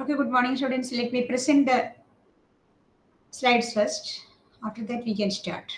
Okay, good morning, students. Let me present the slides first. After that, we can start.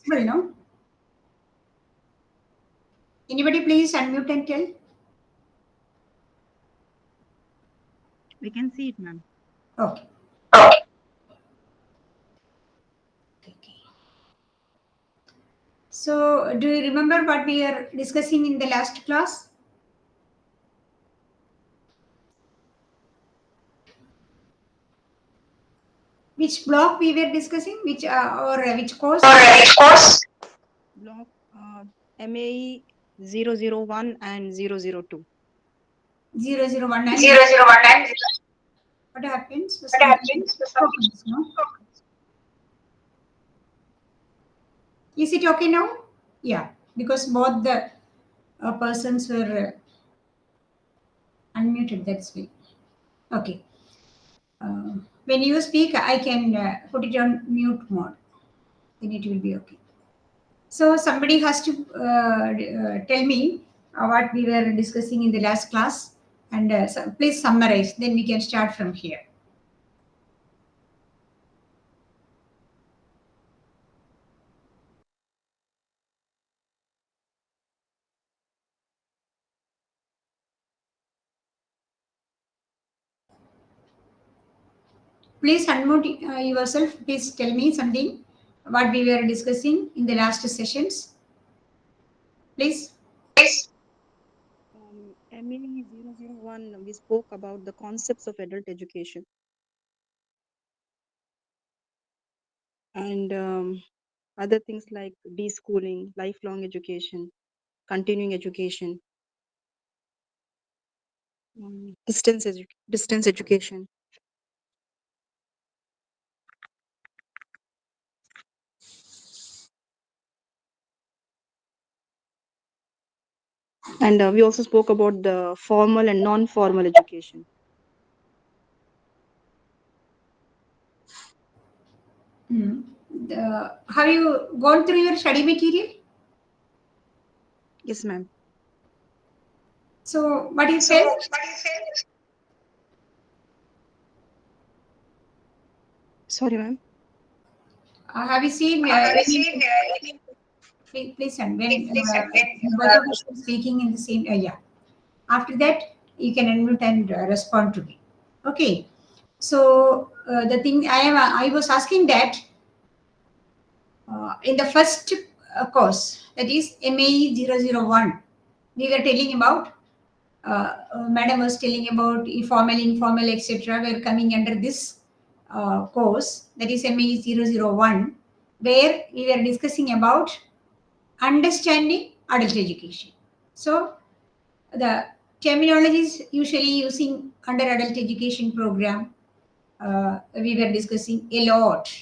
Well, no? Anybody please unmute and tell? We can see it, ma'am. Okay. So, do you remember what we are discussing in the last class? Which block we were discussing? Which or which course? Block MAE 001 and 002. 001 and 001 and what happens? what happens to some Tokens, no? Is it okay now? Yeah, because both the persons were unmuted. That's why. Okay. When you speak, I can put it on mute mode. Then it will be okay. So somebody has to tell me what we were discussing in the last class, and please summarize. Then we can start from here. Please unmute yourself. Please tell me something what we were discussing in the last sessions. Please. MAE 001, we spoke about the concepts of adult education. And other things like deschooling, lifelong education, continuing education, distance education. And we also spoke about the formal and non-formal education. Have you gone through your study material? Yes, ma'am. So what you said? Sorry, ma'am. Have you seen? Please send when both of us are speaking in the same area. After that, you can unmute and respond to me. Okay. So the thing I was asking that in the first course, that is MAE 001, we were telling about. Madam was telling about formal, informal, etc. We're coming under this course, that is MAE 001, where we were discussing about understanding adult education. So the terminologies usually using under adult education program, we were discussing a lot.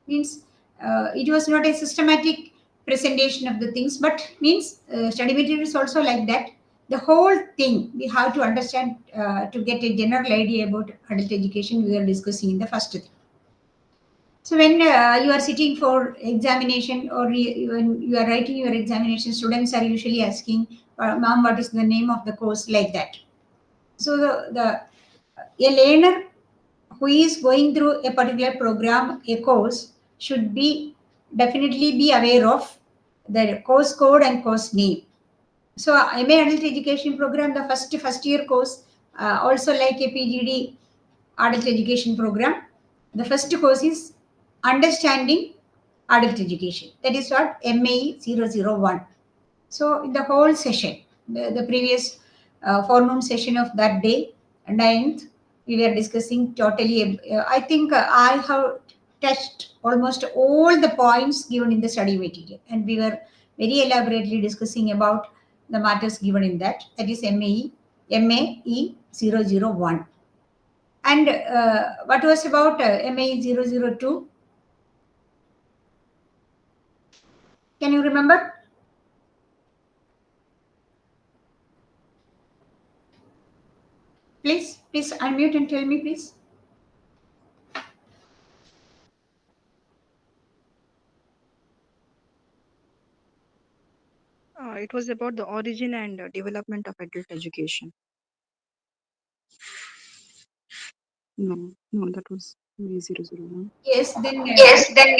Means it was not a systematic presentation of the things, but means study material is also like that. The whole thing we have to understand to get a general idea about adult education. We were discussing in the first thing. So when you are sitting for examination or when you are writing your examination, students are usually asking, "Ma'am, what is the name of the course?" Like that. So a learner who is going through a particular program, a course, should be definitely be aware of the course code and course name. So MA Adult Education Program, the first year course, also like a PGD adult education program. The first course is understanding adult education. That is what MAE 001. So in the whole session, the previous forenoon session of that day, 9th, we were discussing totally. I think I have touched almost all the points given in the study material, and we were very elaborately discussing about the matters given in that. That is MAE 001. And what was about MAE 002? Can you remember? Please unmute and tell me, please. It was about the origin and development of adult education. No, that was May 001. Yes, then Yes, then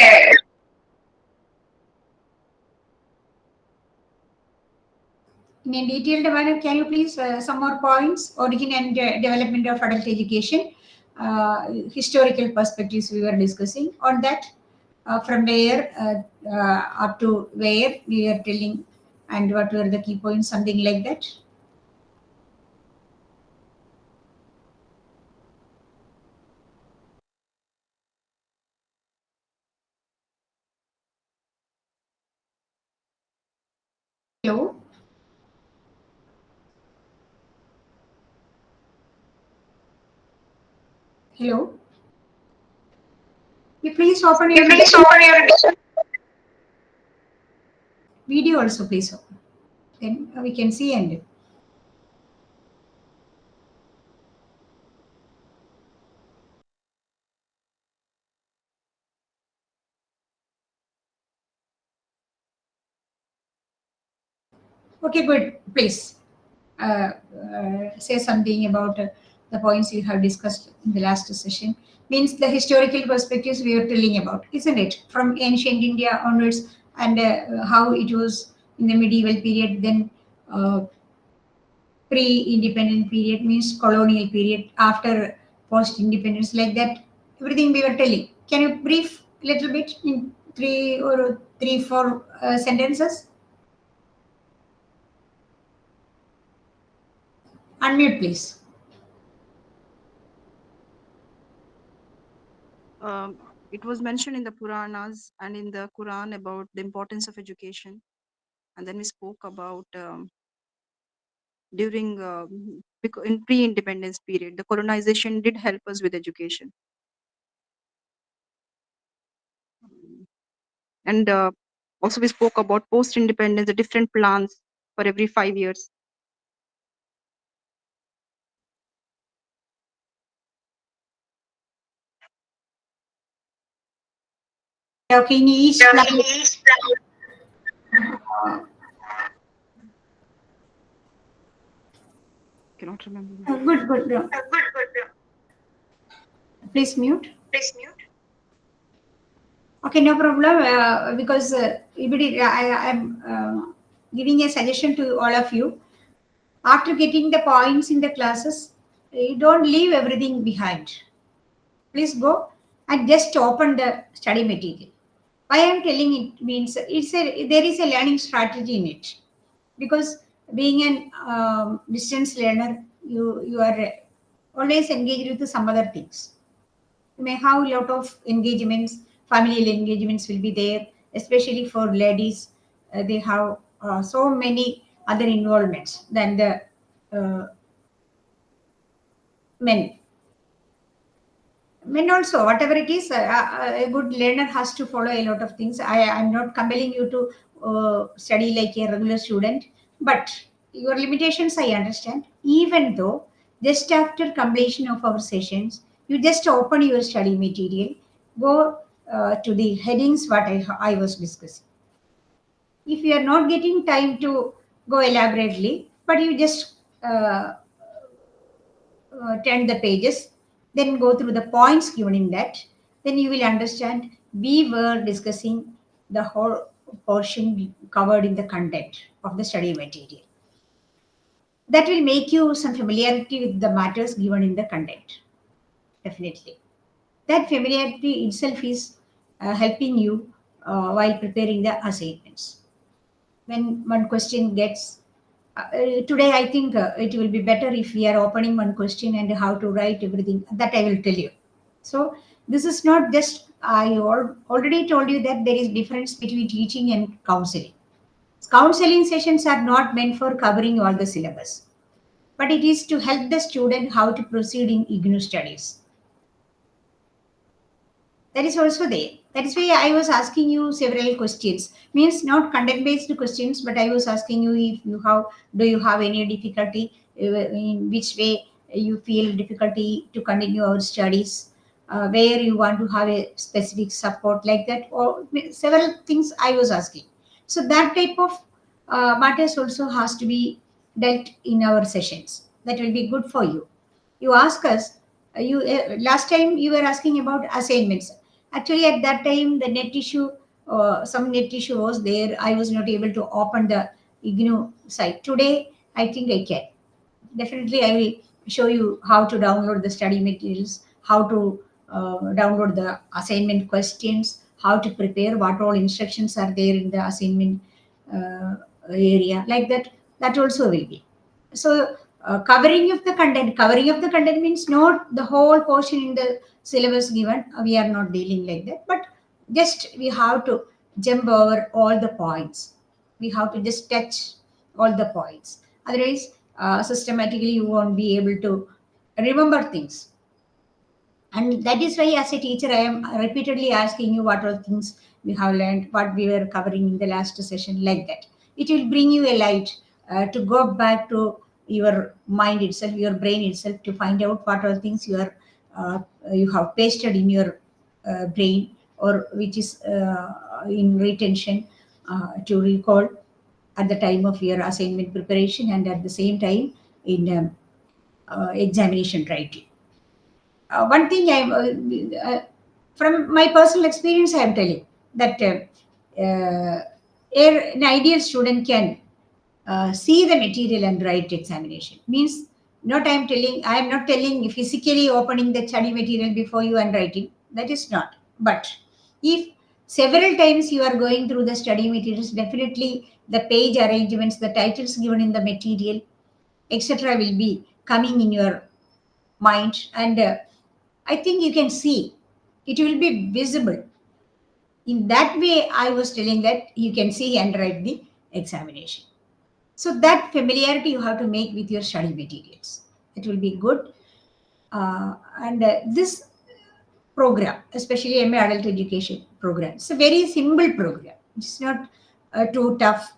in a detailed manner, can you please some more points? Origin and development of adult education, historical perspectives we were discussing on that, from where up to where we are telling, and what were the key points, something like that. Hello. Hello. You please open you your please open your video also, please open. Then we can see and. Okay, good. Please say something about the points you have discussed in the last session. Means the historical perspectives we are telling about, isn't it? From ancient India onwards, and how it was in the medieval period, then pre-independent period, means colonial period, after post-independence, like that. Everything we were telling. Can you brief a little bit in three, four sentences? Unmute, please. It was mentioned in the Puranas and in the Quran about the importance of education. And then we spoke about during in pre-independence period, the colonization did help us with education. And also we spoke about post-independence, the different plans for every 5 years. Okay, in each plan. Cannot remember. Good, good. Please mute. please mute. Okay, no problem. Because I am giving a suggestion to all of you. After getting the points in the classes, you don't leave everything behind. Please go and just open the study material. Why I am telling it means there is a learning strategy in it, because being an distance learner, you are always engaged with some other things. You may have a lot of engagements, familial engagements will be there, especially for ladies. They have so many other involvements than the uh, men. Men also, whatever it is, a good learner has to follow a lot of things. I'm not compelling you to study like a regular student, but your limitations I understand. Even though just after completion of our sessions, you just open your study material, go to the headings what I was discussing. If you are not getting time to go elaborately, but you just turn the pages, then go through the points given in that, then you will understand we were discussing the whole portion covered in the content of the study material. That will make you some familiarity with the matters given in the content. Definitely. That familiarity itself is helping you while preparing the assignments. When one question gets today, I think it will be better if we are opening one question and how to write everything. That I will tell you. So this is not just already told you that there is difference between teaching and counseling. Counseling sessions are not meant for covering all the syllabus, but it is to help the student how to proceed in IGNU studies. That is also there. That is why I was asking you several questions. Means not content based questions, but I was asking you if you have, do you have any difficulty, in which way you feel difficulty to continue our studies, where you want to have a specific support like that, or several things I was asking. So that type of matters also has to be dealt in our sessions. That will be good for you. You ask us, you last time you were asking about assignments. Actually, at that time, the net issue, some net issue was there. I was not able to open the IGNU site. Today, I think I can. Definitely, I will show you how to download the study materials, how to download the assignment questions, how to prepare, what all instructions are there in the assignment area. Like that, that also will be. So, covering of the content means not the whole portion in the syllabus given. We are not dealing like that, but just we have to jump over all the points. We have to just touch all the points. Otherwise, systematically you won't be able to remember things. And that is why, as a teacher, I am repeatedly asking you what are things we have learned, what we were covering in the last session, like that. It will bring you a light to go back to your mind itself, your brain itself, to find out what are things you have pasted in your brain, or which is in retention, to recall at the time of your assignment preparation, and at the same time in examination writing. One thing from my personal experience, I am telling that an ideal student can see the material and write examination. Means not I am not telling physically opening the study material before you and writing. That is not. But if several times you are going through the study materials, definitely the page arrangements, the titles given in the material, etc., will be coming in your mind, and I think you can see it will be visible. In that way, I was telling that you can see and write the examination. So that familiarity you have to make with your study materials. It will be good. And this program, especially MA Adult Education program, it's a very simple program. It's not too tough.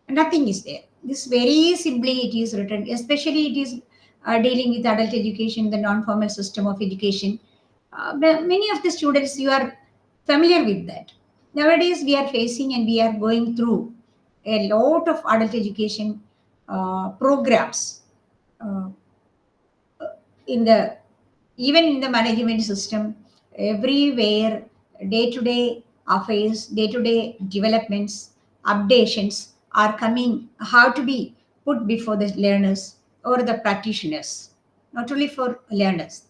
Nothing is there. This very simply it is written. Especially it is dealing with adult education, the non-formal system of education. Many of the students, you are familiar with that. Nowadays we are facing and we are going through a lot of adult education programs uh, in the even in the management system, everywhere, day to day affairs, day to day developments, updations are coming, how to be put before the learners or the practitioners. Not only for learners,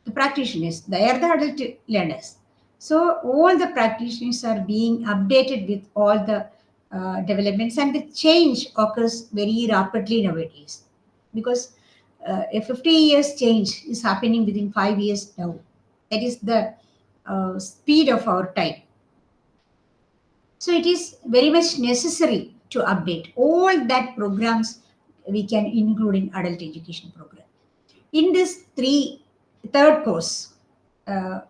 the practitioners, they are the adult learners. So all the practitioners are being updated with all the developments, and the change occurs very rapidly nowadays, because a 50 years change is happening within 5 years now. That is the speed of our time. So it is very much necessary to update all that programs we can include in adult education program. In this third course, uh,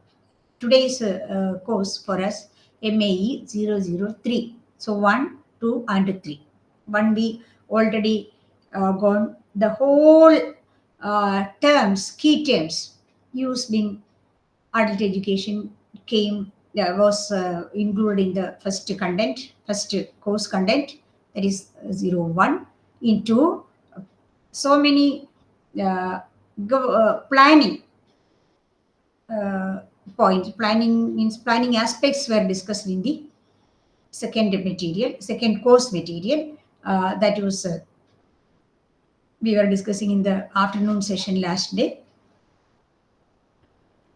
today's course for us, MAE 003. So 1, 2, and 3. 1 we already gone the whole terms, key terms used in adult education came was included in the first course content, that is 01, into so many uh, planning uh, points. Planning means planning aspects were discussed in the second course material. That was we were discussing in the afternoon session last day.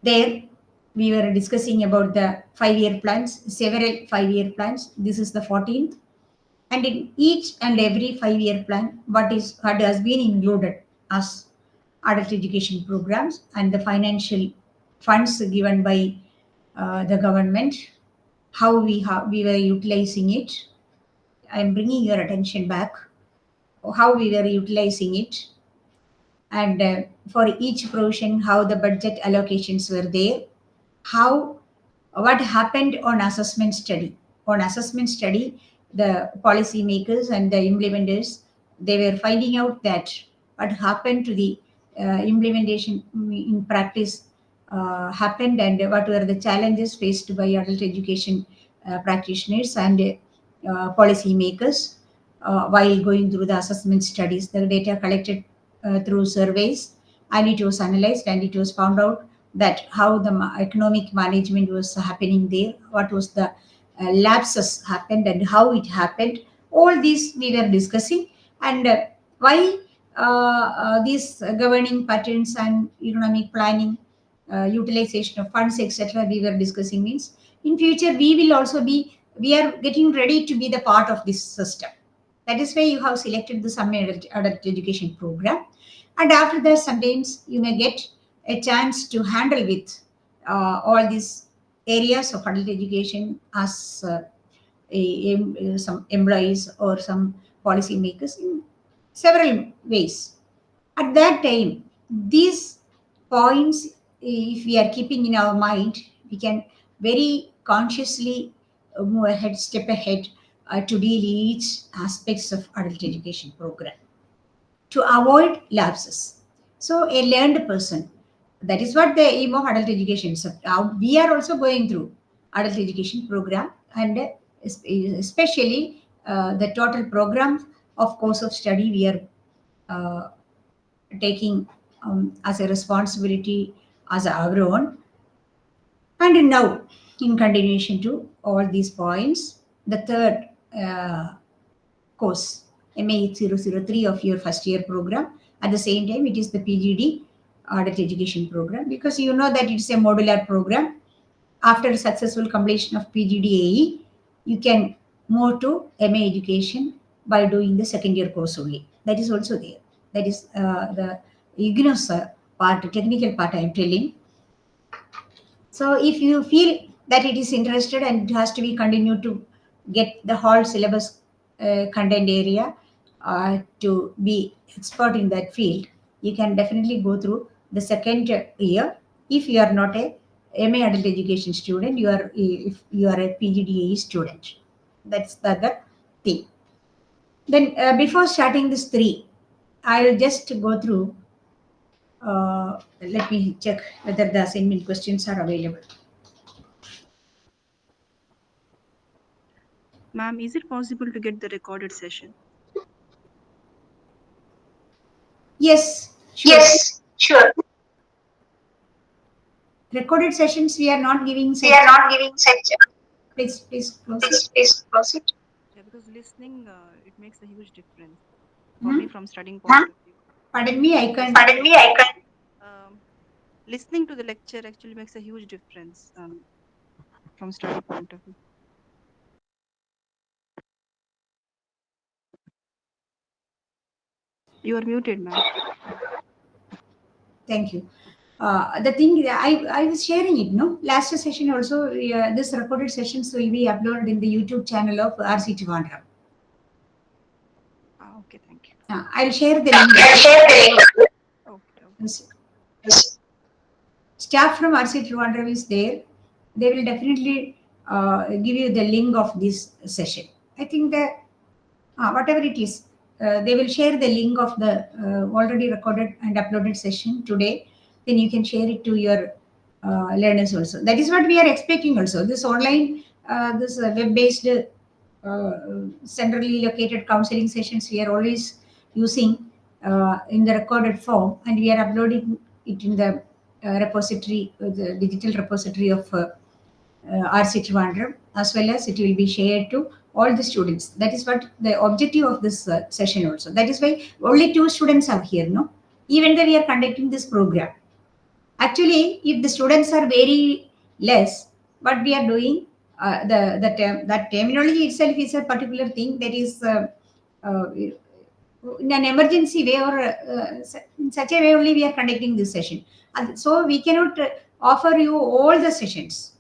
There, we were discussing about the 5-year plans, several 5-year plans. This is the 14th. And in each and every 5-year plan, what has been included as adult education programs and the financial funds given by the government, how we were utilizing it. I'm bringing your attention back how we were utilizing it, and for each provision how the budget allocations were there, how what happened on assessment study. On assessment study, the policymakers and the implementers, they were finding out that what happened to the implementation in practice happened, and what were the challenges faced by adult education practitioners and policymakers while going through the assessment studies. The data collected through surveys, and it was analyzed, and it was found out that how the economic management was happening there, what was the lapses happened and how it happened. All these we were discussing, and why these governing patterns and economic planning, utilization of funds, etc. We were discussing means in future we will also be, we are getting ready to be the part of this system. That is why you have selected the some adult education program, and after that sometimes you may get a chance to handle with all these areas of adult education as some employees or some policymakers in several ways. At that time, these points, if we are keeping in our mind, we can very consciously move ahead, step ahead to deal each aspects of adult education program to avoid lapses. So, a learned person, that is what the aim of adult education. So, we are also going through adult education program, and especially the total program of course of study we are uh, taking as a responsibility as our own. And now, in continuation to all these points, the third course, MA 003 of your first year program. At the same time, it is the PGD adult education program, because you know that it's a modular program. After successful completion of PGDAE, you can move to MA education by doing the second year course only. That is also there. That is the IGNOS part, technical part I am telling. So if you feel that it is interested and it has to be continued to get the whole syllabus content area to be expert in that field, you can definitely go through the second year. If you are not a MA adult education student, you are, if you are a PGDAE student. That's the other thing. Then before starting this three, I will just go through. Let me check whether the assignment questions are available. Ma'am, is it possible to get the recorded session? Yes, sure. Yes, sure. Recorded sessions we are not giving We such. are not giving such. Please close it. Please close it. Yeah, because listening, it makes a huge difference for Hmm? me from studying point of view. Pardon me, I can't. Pardon me, I can. Um, Listening to the lecture actually makes a huge difference from study point of view. You are muted, ma'am. Thank you. The thing I was sharing it, no, last session also. This recorded sessions will be uploaded in the YouTube channel of RC Trivandrum. Ah, okay, thank you. I'll share the link. I'll share the link. Okay. Yes. Staff from RC Trivandrum is there. They will definitely give you the link of this session. I think that whatever it is, they will share the link of the already recorded and uploaded session today. Then you can share it to your learners also. That is what we are expecting also. This online, this web-based, centrally located counseling sessions we are always using in the recorded form, and we are uploading it in the repository, the digital repository of RC Trivandrum, as well as it will be shared to all the students. That is what the objective of this session also. That is why only 2 students are here, no? Even though we are conducting this program. Actually, if the students are very less, what we are doing, that terminology itself is a particular thing that is in an emergency way or in such a way only we are conducting this session. And so we cannot offer you all the sessions.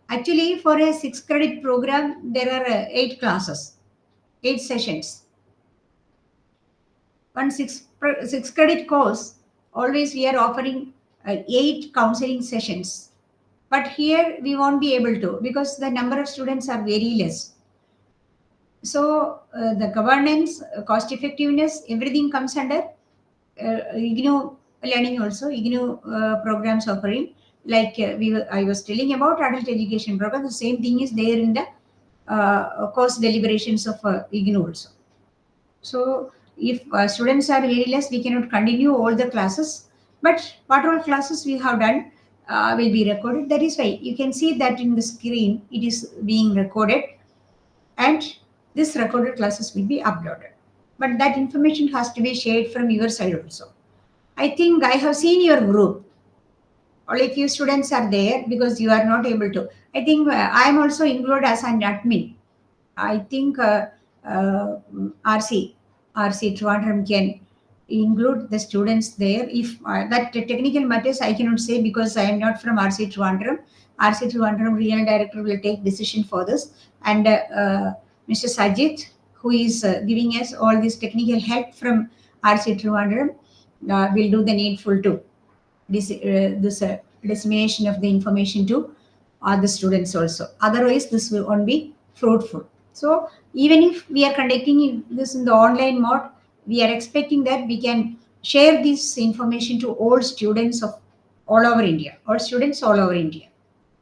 Actually, for a 6 credit program, there are 8 classes, 8 sessions. One 6 credit course, always we are offering 8 counseling sessions. But here we won't be able to because the number of students are very less. So the governance, cost effectiveness, everything comes under IGNOU learning also, IGNOU programs offering. Like I was telling about adult education program, the same thing is there in the course deliberations of IGNOU also. So if students are very less, we cannot continue all the classes. But what all classes we have done will be recorded. That is why you can see that in the screen, it is being recorded. And this recorded classes will be uploaded. But that information has to be shared from your side also. I think I have seen your group. Only few students are there because you are not able to. I think I am also included as an admin. I think RC Trivandrum can include the students there. If that technical matters, I cannot say because I am not from RC Trivandrum. RC Trivandrum regional director will take decision for this, and Mr. Sajid, who is giving us all this technical help from RC Trivandrum, will do the needful too. This dissemination of the information to other students also. Otherwise, this will not be fruitful. So even if we are conducting this in the online mode, we are expecting that we can share this information to all students of all over India, all students all over India.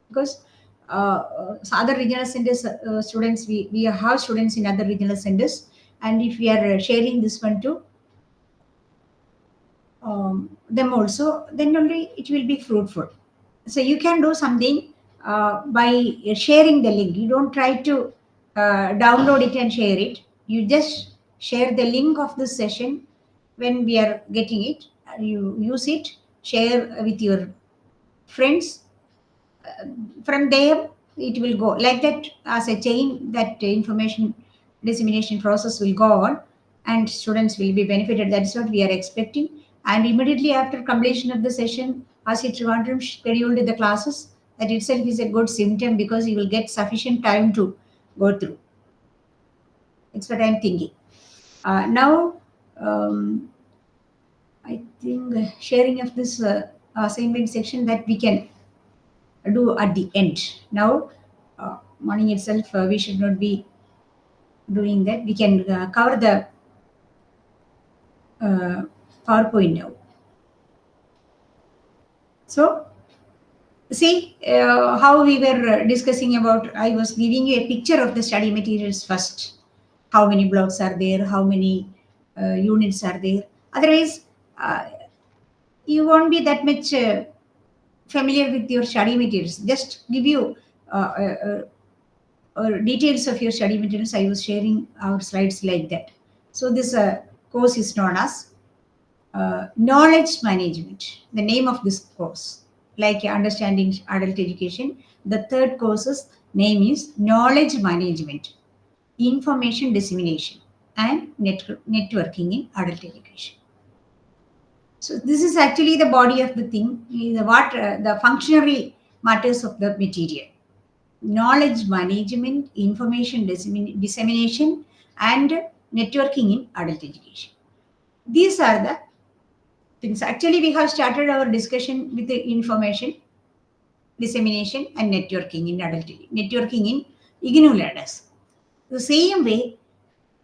Because other regional centers students, we have students in other regional centers, and if we are sharing this one to them also, then only it will be fruitful. So you can do something by sharing the link. You don't try to download it and share it. You just share the link of this session when we are getting it. You use it, share with your friends. From there, it will go like that as a chain. That information dissemination process will go on, and students will be benefited. That's what we are expecting. And immediately after completion of the session, as it Trivandrum scheduled the classes, that itself is a good symptom because you will get sufficient time to go through. It's what I'm thinking. Now, I think sharing of this assignment section that we can do at the end. Now, morning itself, we should not be doing that. We can cover the PowerPoint now. So, see how we were discussing about, I was giving you a picture of the study materials first. How many blocks are there? How many units are there? Otherwise, you won't be that much familiar with your study materials. Just give you details of your study materials. I was sharing our slides like that. So this course is known as knowledge management. The name of this course, like understanding adult education. The third course's name is knowledge management, information dissemination, and networking in adult education. So this is actually the body of the thing. The functionary matters of the material. Knowledge management, information dissemination, and networking in adult education. These are the things. Actually, we have started our discussion with the information dissemination and networking in adult networking in IGNOU learners. The same way,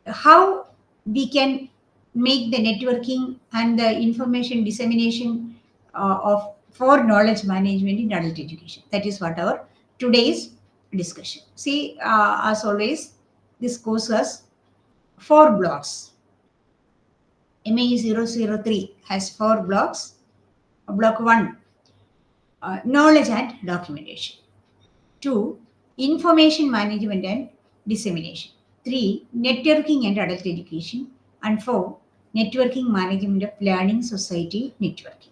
how we can make the networking and the information dissemination of for knowledge management in adult education. That is what our today's discussion. See, as always, this course has 4 blocks. MAE 003 has 4 blocks. Block 1, knowledge and documentation. 2, information management and dissemination. 3. Networking and adult education. And 4. Networking management of learning society networking.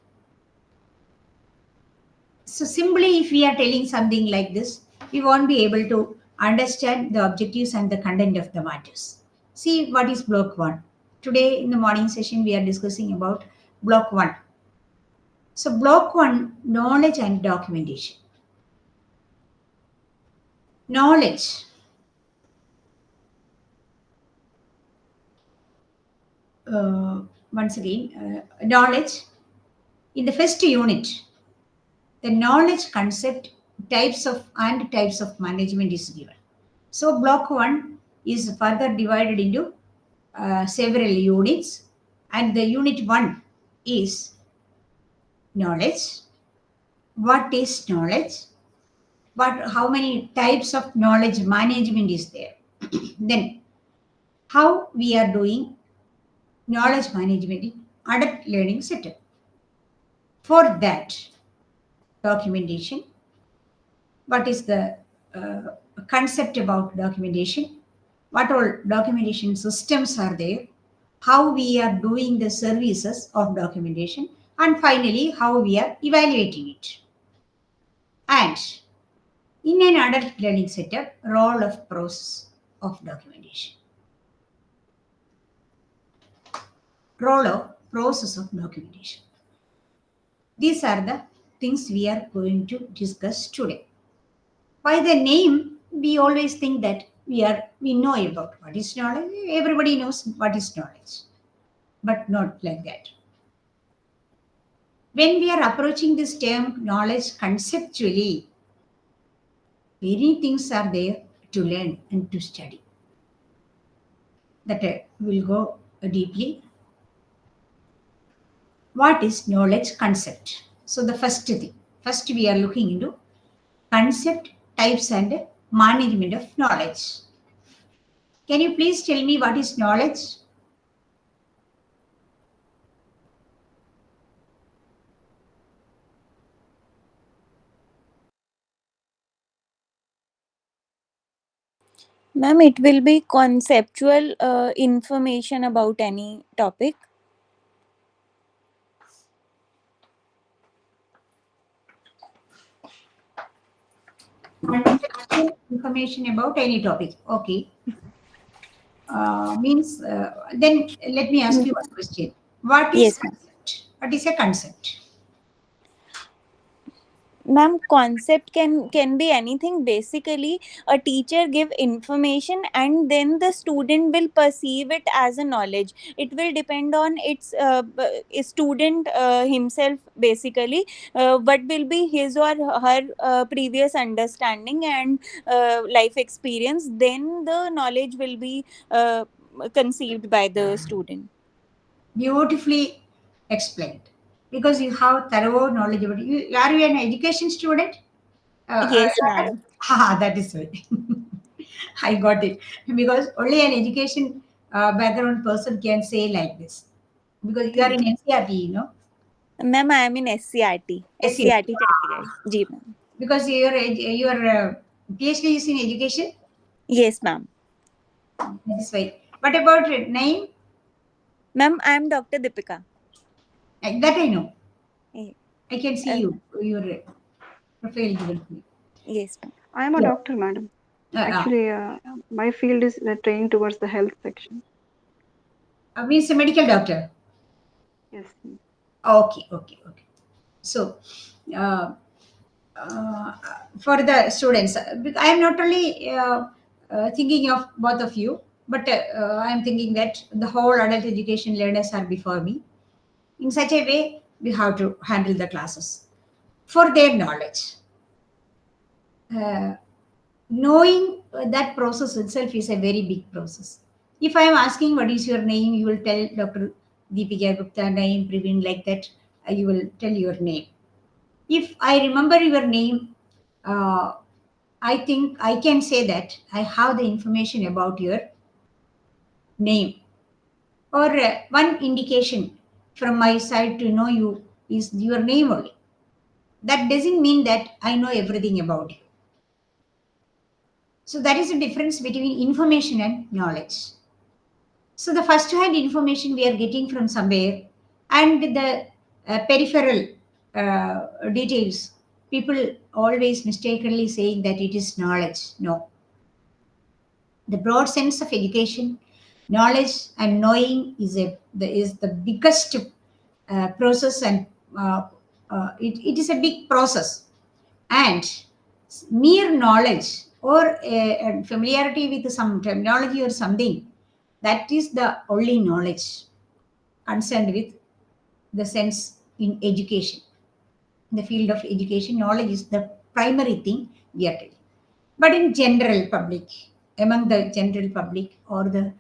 So simply if we are telling something like this, we won't be able to understand the objectives and the content of the matters. See what is block 1. Today in the morning session we are discussing about block 1. So block 1, knowledge and documentation. Knowledge. Once again, knowledge. In the first unit, the knowledge concept, types of management is given. So block 1 is further divided into several units, and the unit 1 is knowledge. What is knowledge? How many types of knowledge management is there? Then how we are doing knowledge management in adult learning setup. For that, documentation. What is the concept about documentation? What all documentation systems are there? How we are doing the services of documentation, and finally how we are evaluating it. And in an adult learning setup, role of process of documentation. Role of process of documentation. These are the things we are going to discuss today. By the name, we always think that we know about what is knowledge. Everybody knows what is knowledge, but not like that. When we are approaching this term knowledge conceptually, many things are there to learn and to study. That will go deeply. What is knowledge concept? So the first we are looking into concept, types, and management of knowledge. Can you please tell me what is knowledge? Ma'am, it will be conceptual information about any topic. Conceptual information about any topic. Okay. Means then let me ask you one question. What is Yes, ma'am. concept? What is a concept? Ma'am, concept can be anything. Basically, a teacher give information and then the student will perceive it as a knowledge. It will depend on its student himself. Basically, what will be his or her previous understanding and life experience, then the knowledge will be conceived by the student. Beautifully explained. Because you have thorough knowledge about it. Are you an education student? Yes, ma'am. That is right. I got it. Because only an education background person can say like this. Because you are Thank in NCRT, you know. you. Ma'am, I am in SCRT. SCRT. SCRT Chandigarh. Ji, ma'am. Because your PhD is in education. Yes, ma'am. That is right. What about name? Ma'am, I am Dr. Deepika. That I know. Eh, I can see you. Your profile given to me. yes, ma'am. I am a Yeah. doctor, madam. Uh, uh, Actually, my field is trained towards the health section. Means a medical doctor. Yes. Okay, okay, okay. So, uh, uh, for the students, I am not only thinking of both of you, but I am thinking that the whole adult education learners are before me. In such a way, we have to handle the classes for their knowledge. Uh, Knowing that process itself is a very big process. If I am asking what is your name, you will tell Dr. Deepika Gupta name, Praveen, like that. You will tell your name. If I remember your name, uh, I think I can say that I have the information about your name. Or one indication from my side to know you is your name only. That doesn't mean that I know everything about you. So that is the difference between information and knowledge. So the first hand information we are getting from somewhere, and the peripheral details, people always mistakenly saying that it is knowledge. No. The broad sense of education, knowledge and knowing is the biggest process, and it is a big process. And mere knowledge or familiarity with some terminology or something, that is the only knowledge concerned with the sense in education. In the field of education, knowledge is the primary thing we are telling. But in general public, among the general public, or the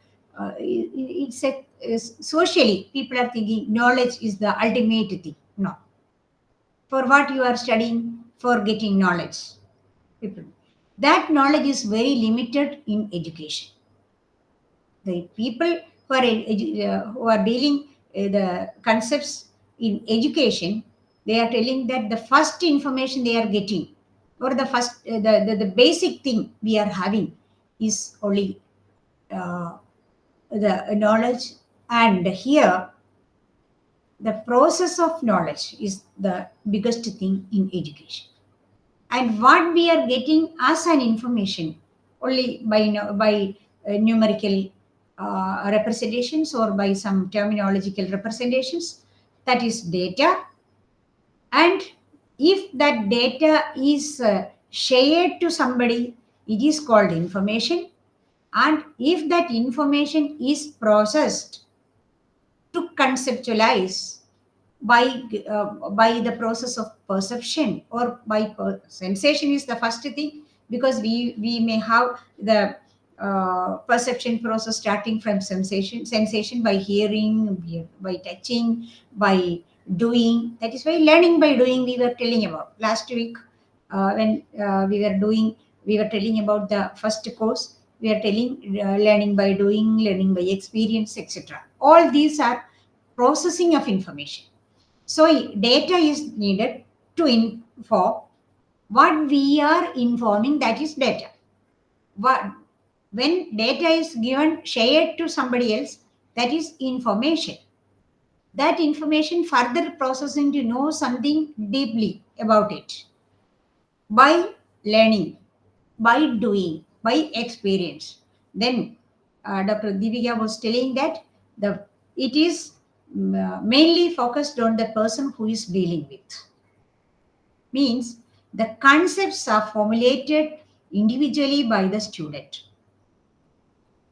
it's a socially, people are thinking knowledge is the ultimate thing. No. For what you are studying? For getting knowledge. People, that knowledge is very limited in education. The people who are dealing the concepts in education, they are telling that the first information they are getting, or the first the basic thing we are having, is only the knowledge. And here the process of knowledge is the biggest thing in education. And what we are getting as an information only by numerical representations, or by some terminological representations, that is data. And if that data is shared to somebody, it is called information. And if that information is processed to conceptualize by the process of perception, or by sensation is the first thing, because we may have the perception process starting from sensation by hearing, by touching, by doing. That is why learning by doing we were telling about last week, when we were telling about the first course. We are telling learning by doing, learning by experience, etc. All these are processing of information. So data is needed to inform what we are informing, that is data. What, when data is given, shared to somebody else, that is information. That information further processing to know something deeply about it by learning, by doing, by experience. Then Dr. Divya was telling that it is mainly focused on the person who is dealing with. Means the concepts are formulated individually by the student.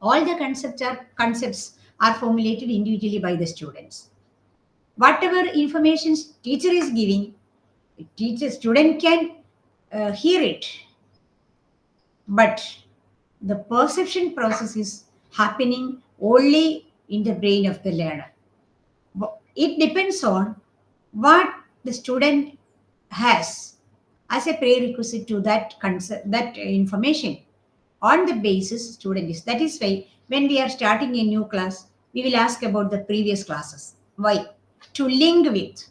All the concepts are formulated individually by the students. Whatever information teacher is giving, student can hear it, but the perception process is happening only in the brain of the learner. It depends on what the student has as a prerequisite to that concept, that information. On the basis student is. That is why when we are starting a new class, we will ask about the previous classes. Why? To link with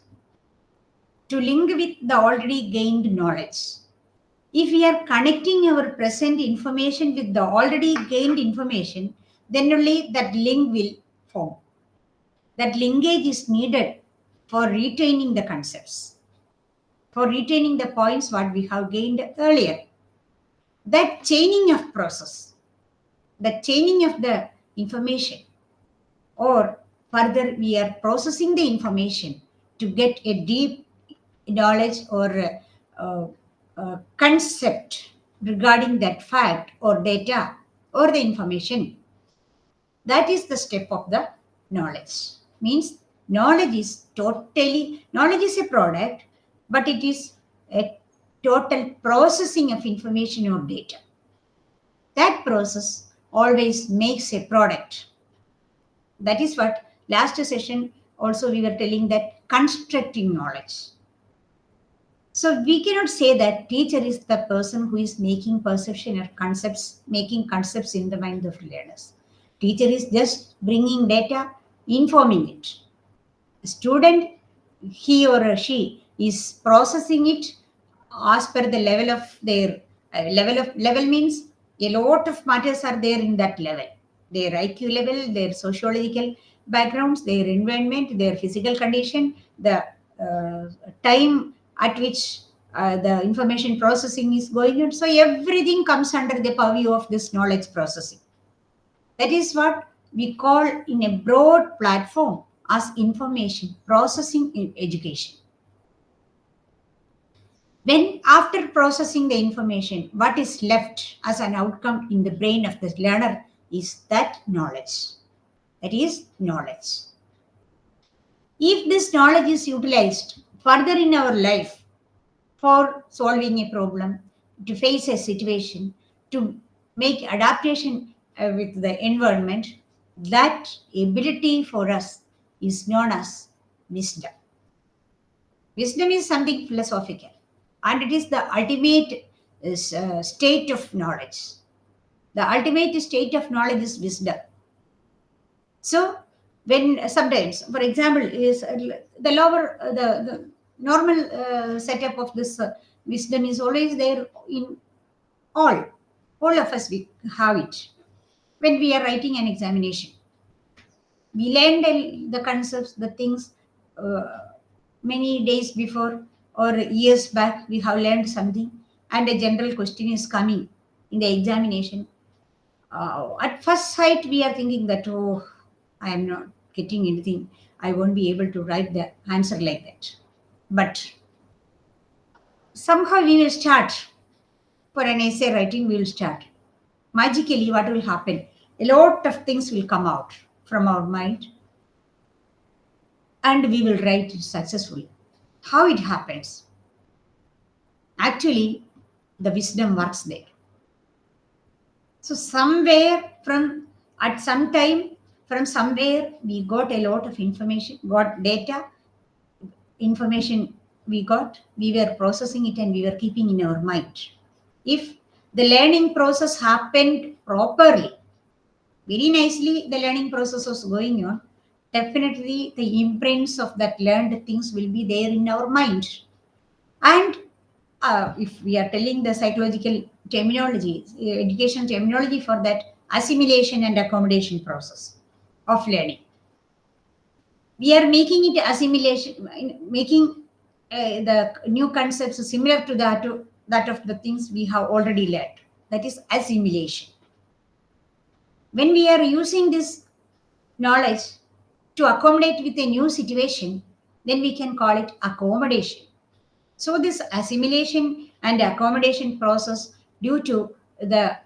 the already gained knowledge. If we are connecting our present information with the already gained information, then only that link will form. That linkage is needed for retaining the concepts, for retaining the points what we have gained earlier. That chaining of process, the chaining of the information, or further we are processing the information to get a deep knowledge, or concept regarding that fact or data or the information. That is the step of the knowledge. Means knowledge is a product, but it is a total processing of information or data. That process always makes a product. That is what last session also we were telling, that constructing knowledge. So we cannot say that teacher is the person who is making perception or concepts, making concepts in the mind of learners. Teacher is just bringing data, informing it. Student, he or she is processing it as per the level of their level means A lot of matters are there in that level. Their IQ level, their sociological backgrounds, their environment, their physical condition, the time at which the information processing is going on. So everything comes under the purview of this knowledge processing. That is what we call in a broad platform as information processing in education. When after processing the information, what is left as an outcome in the brain of the learner is that knowledge. That is knowledge. If this knowledge is utilized further in our life for solving a problem, to face a situation, to make adaptation with the environment, that ability for us is known as wisdom. Wisdom is something philosophical, and it is the ultimate state of knowledge. The ultimate state of knowledge is wisdom. So, when sometimes, for example, is the lower, the normal setup of this wisdom is always there in all. All of us we have it. When we are writing an examination, we learn the concepts, the things many days before or years back. We have learned something, and a general question is coming in the examination. At first sight, we are thinking that, oh, I am not getting anything. I won't be able to write the answer like that. But somehow we will start. For an essay writing, we will start. Magically, what will happen? A lot of things will come out from our mind, and we will write it successfully. How it happens? Actually, the wisdom works there. So somewhere at some time, from somewhere, we got a lot of information, got data, information we got, we were processing it and we were keeping in our mind. If the learning process happened properly, very nicely, the learning process was going on, definitely the imprints of that learned things will be there in our mind. And if we are telling the psychological terminology, education terminology for that, assimilation and accommodation process of learning. We are making it assimilation, making the new concepts similar to that of the things we have already learned. That is assimilation. When we are using this knowledge to accommodate with a new situation, then we can call it accommodation. So this assimilation and accommodation process, due to the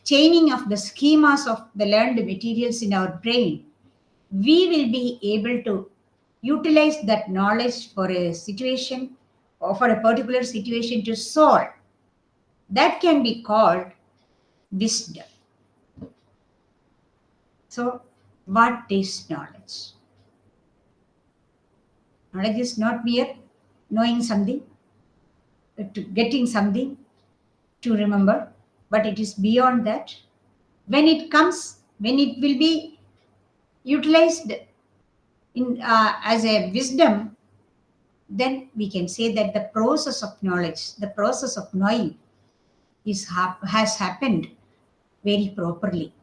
chaining of the schemas of the learned materials in our brain, we will be able to utilize that knowledge for a situation or for a particular situation to solve. That can be called wisdom. So, what is knowledge? Knowledge is not mere knowing something, to getting something, to remember, but it is beyond that. When it comes, when it will be utilized in as a wisdom, then we can say that the process of knowledge, the process of knowing, has happened very properly.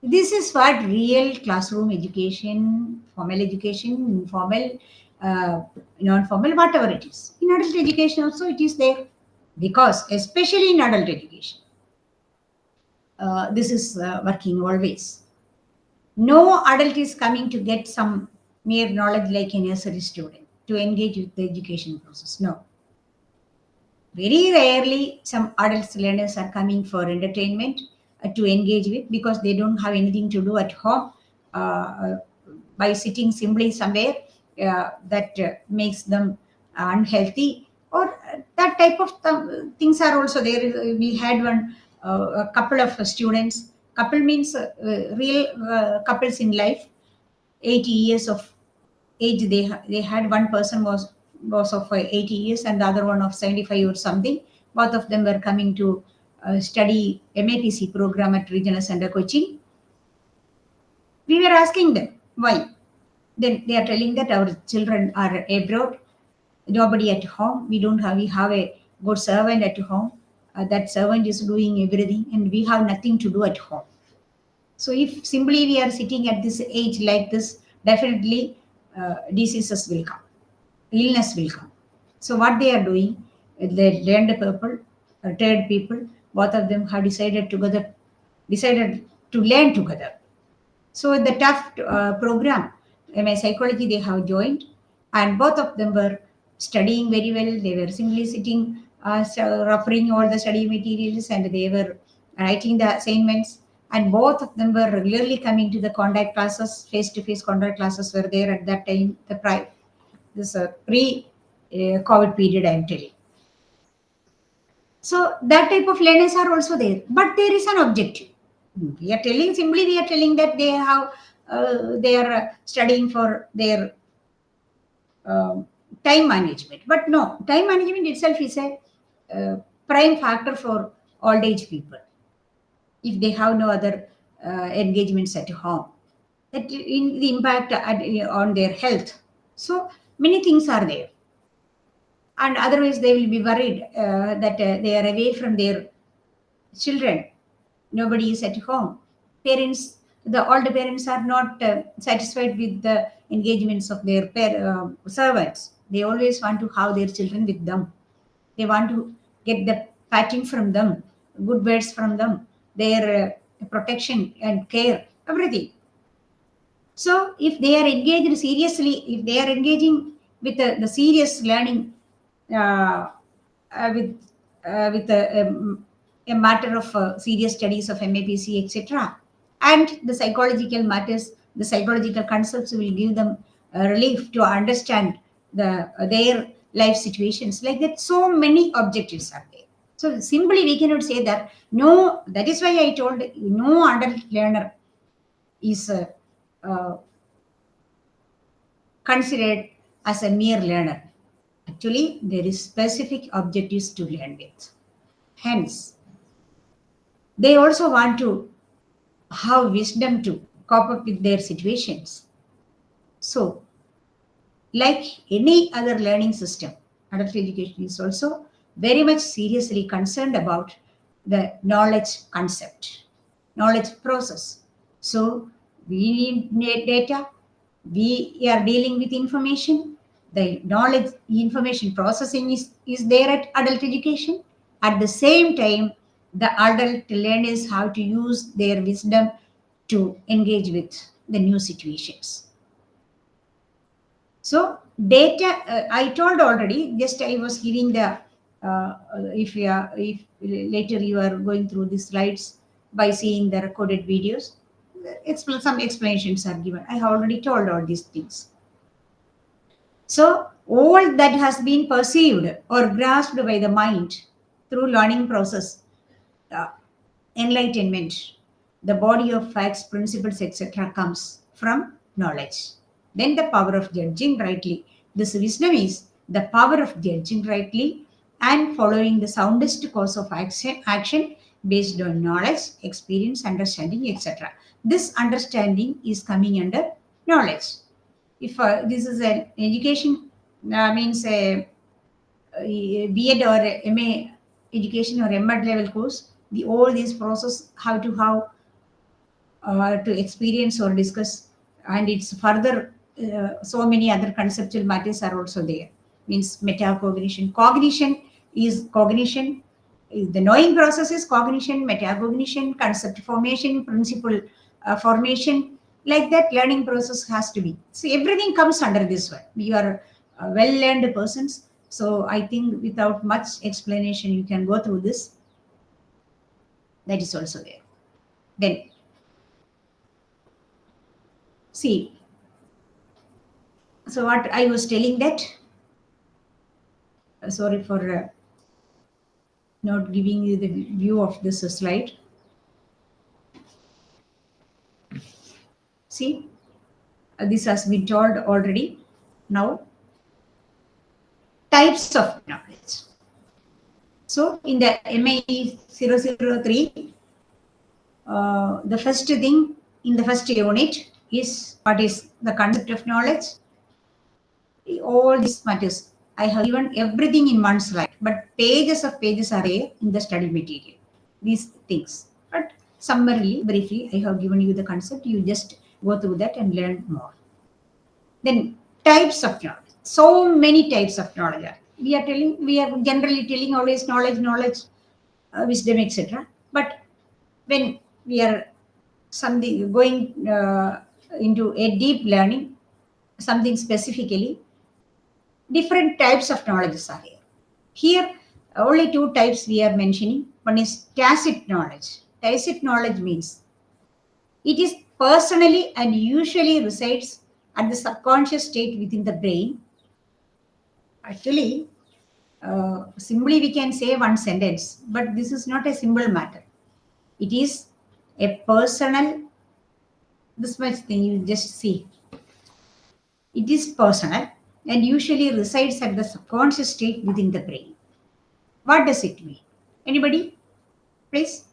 This is what real classroom education, formal education, informal, non-formal, whatever it is. In adult education also it is there, because especially in adult education, this is working always. No adult is coming to get some mere knowledge like a nursery student to engage with the education process. No. Very rarely some adult learners are coming for entertainment to engage with, because they don't have anything to do at home, uh, by sitting simply somewhere that makes them unhealthy, or that type of things are also there. We had a couple of students. Couple means real couples in life. 80 years of age they had. One person was of 80 years and the other one of 75 or something. Both of them were coming to study MAPC program at Regional Center Cochin. We were asking them why. Then they are telling that our children are abroad, nobody at home. We have a good servant at home, that servant is doing everything and we have nothing to do at home. So if simply we are sitting at this age like this, definitely diseases will come, illness will come. So what they are doing, the learned people, retired people, both of them have decided to learn together. So the tough program, MA psychology, they have joined, and both of them were studying very well. They were simply sitting, referring all the study materials, and they were writing the assignments. And both of them were regularly coming to the contact classes, face-to-face contact classes were there at that time. This pre-COVID period, I am telling. So that type of learners are also there, but there is an objective. We are telling that they are studying for their time management, but no, time management itself is a prime factor for old age people. If they have no other engagements at home, that in the impact on their health. So many things are there, and otherwise they will be worried that they are away from their children. Nobody is at home. The older parents are not satisfied with the engagements of their servants. They always want to have their children with them. They want to get the patting from them, good words from them, their protection and care, everything. So if they are engaged seriously, if they are engaging with the serious learning, uh, with a matter of serious studies of MAPC, etc., and the psychological matters, the psychological concepts will give them relief to understand their life situations. Like that, so many objectives are there. So simply we cannot say that no. That is why I told no adult learner is considered as a mere learner. Actually, there is specific objectives to learn with. Hence, they also want to have wisdom to cope up with their situations. So, like any other learning system, adult education is also very much seriously concerned about the knowledge concept, knowledge process. So, we need data, we are dealing with information. The knowledge information processing is there at adult education. At the same time, the adult learners have to use their wisdom to engage with the new situations. So data, I told already, just I was giving the, if later you are going through the slides by seeing the recorded videos, some explanations are given. I have already told all these things. So all that has been perceived or grasped by the mind through learning process, uh, enlightenment, the body of facts, principles, etc., comes from knowledge. Then the power of judging rightly. This wisdom is the power of judging rightly and following the soundest course of action based on knowledge, experience, understanding, etc. This understanding is coming under knowledge. If this is an education, means a B.Ed or MA education or M.Ed level course, all these process have to have to experience or discuss, and it's further so many other conceptual matters are also there. Means metacognition. Cognition is cognition. The knowing process is cognition, metacognition, concept formation, principle formation. Like that, learning process has to be. So everything comes under this one. You are well-learned persons. So I think without much explanation, you can go through this. That is also there. Then, see, so what I was telling that, sorry for not giving you the view of this slide. See, this has been told already. Now, types of knowledge. So in the MAE 003, the first thing in the first unit is what is the concept of knowledge. All these matters, I have given everything in one slide. but pages of pages are there in the study material. These things. But summarily, briefly, I have given you the concept. You just go through that and learn more. Then types of knowledge. So many types of knowledge. We are generally telling always knowledge, wisdom, etc. But when we are going into a deep learning, something specifically, different types of knowledges are here. Here, only two types we are mentioning. One is tacit knowledge. Tacit knowledge means it is personally and usually resides at the subconscious state within the brain. Actually, simply we can say one sentence, but this is not a simple matter. It is a personal, this much thing you just see. It is personal and usually resides at the subconscious state within the brain. What does it mean? Anybody? Please.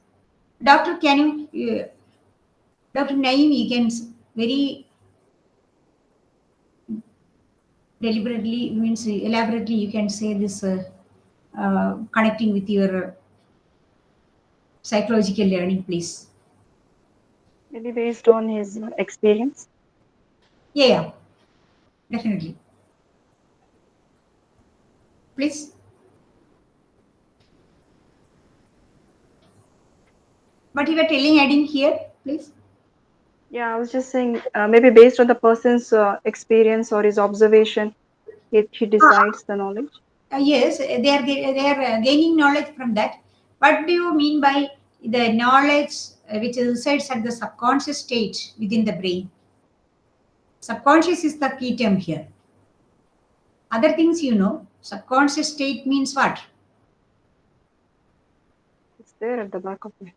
Doctor, can you, Dr. Naeem, you can very deliberately, means elaborately, you can say this connecting with your psychological learning, please. Maybe based on his experience. Yeah, definitely. Please. What you were telling, adding here, please. Yeah, I was just saying maybe based on the person's experience or his observation, he decides the knowledge. Yes, they are gaining knowledge from that. What do you mean by the knowledge which resides at the subconscious state within the brain? Subconscious is the key term here. Other things you know, subconscious state means what? It's there at the back of the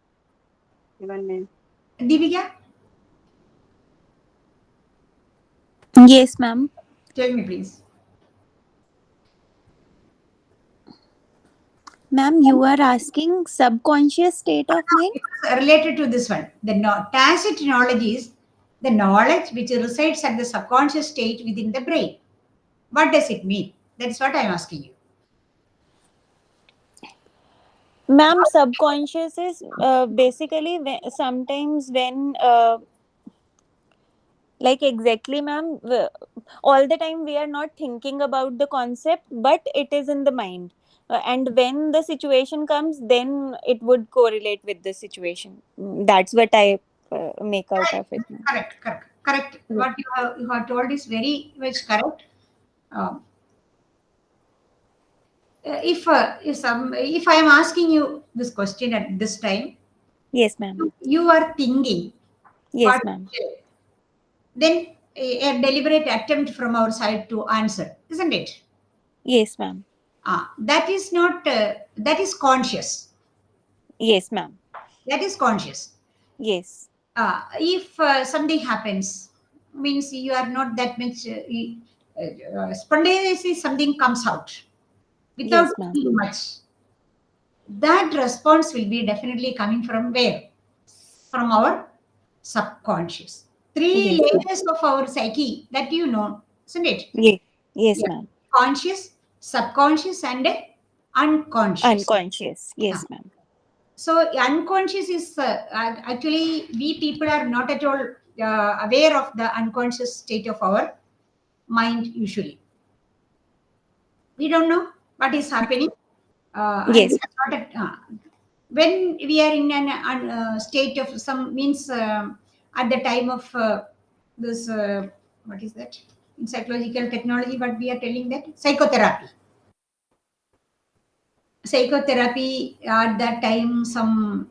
given name. Divya, Yes, ma'am. tell me please. Ma'am, you are asking subconscious state of mind? Related to this one, the tacit knowledge is the knowledge which resides at the subconscious state within the brain. What does it mean? That's what I'm asking you. Ma'am, subconscious is basically sometimes when like exactly, ma'am, all the time we are not thinking about the concept, but it is in the mind. And when the situation comes, then it would correlate with the situation. That's what I make out of it, ma'am. Correct. Yes. What you have told is very much correct. Um, if I am asking you this question at this time, Yes, ma'am. you are thinking, Yes, but ma'am. then a deliberate attempt from our side to answer, isn't it? Yes, ma'am. That is not. That is conscious. Yes, ma'am. That is conscious. Yes. If something happens, means you are not that much. Spontaneously, something comes out without Yes, ma'am. thinking much. That response will be definitely coming from where? From our subconscious. Three Yes, ma'am. layers of our psyche that you know, isn't it? Yes. Yes, Yeah. ma'am. Conscious, subconscious, and unconscious. Unconscious. Ah. Yes, ma'am. So unconscious is actually we people are not at all aware of the unconscious state of our mind usually. We don't know what is happening, and we Yes. are not when we are in an state of some means at the time of this what is that in psychological technology, what we are telling, that psychotherapy at that time, some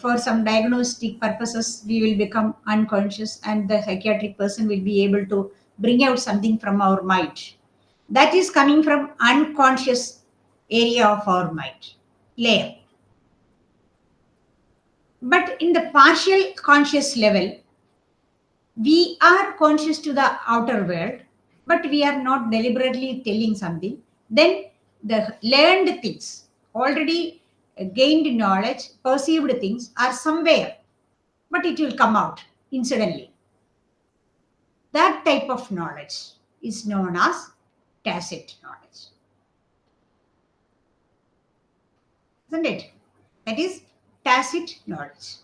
for some diagnostic purposes we will become unconscious and the psychiatric person will be able to bring out something from our mind that is coming from unconscious area of our mind layer. But in the partial conscious level, we are conscious to the outer world, but we are not deliberately telling something. Then the learned things, already gained knowledge, perceived things are somewhere, but it will come out incidentally. That type of knowledge is known as tacit knowledge. isn't it? That is tacit knowledge.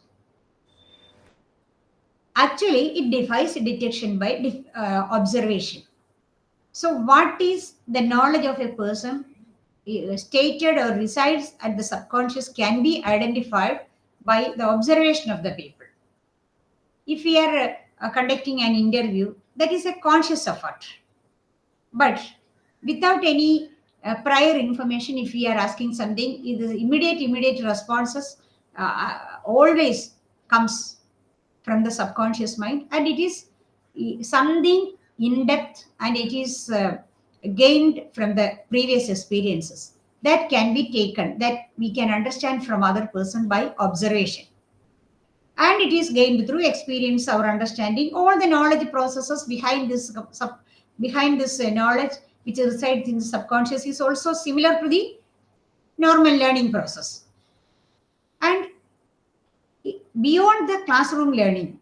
Actually, it defies detection by observation. So, what is the knowledge of a person stated or resides at the subconscious can be identified by the observation of the people. If we are conducting an interview, that is a conscious effort. But without any prior information, if we are asking something, the immediate responses always comes from the subconscious mind, and it is something in depth, and it is gained from the previous experiences that can be taken, that we can understand from other person by observation, and it is gained through experience, our understanding, all the knowledge processes behind this behind this knowledge which resides in the subconscious is also similar to the normal learning process. And beyond the classroom learning,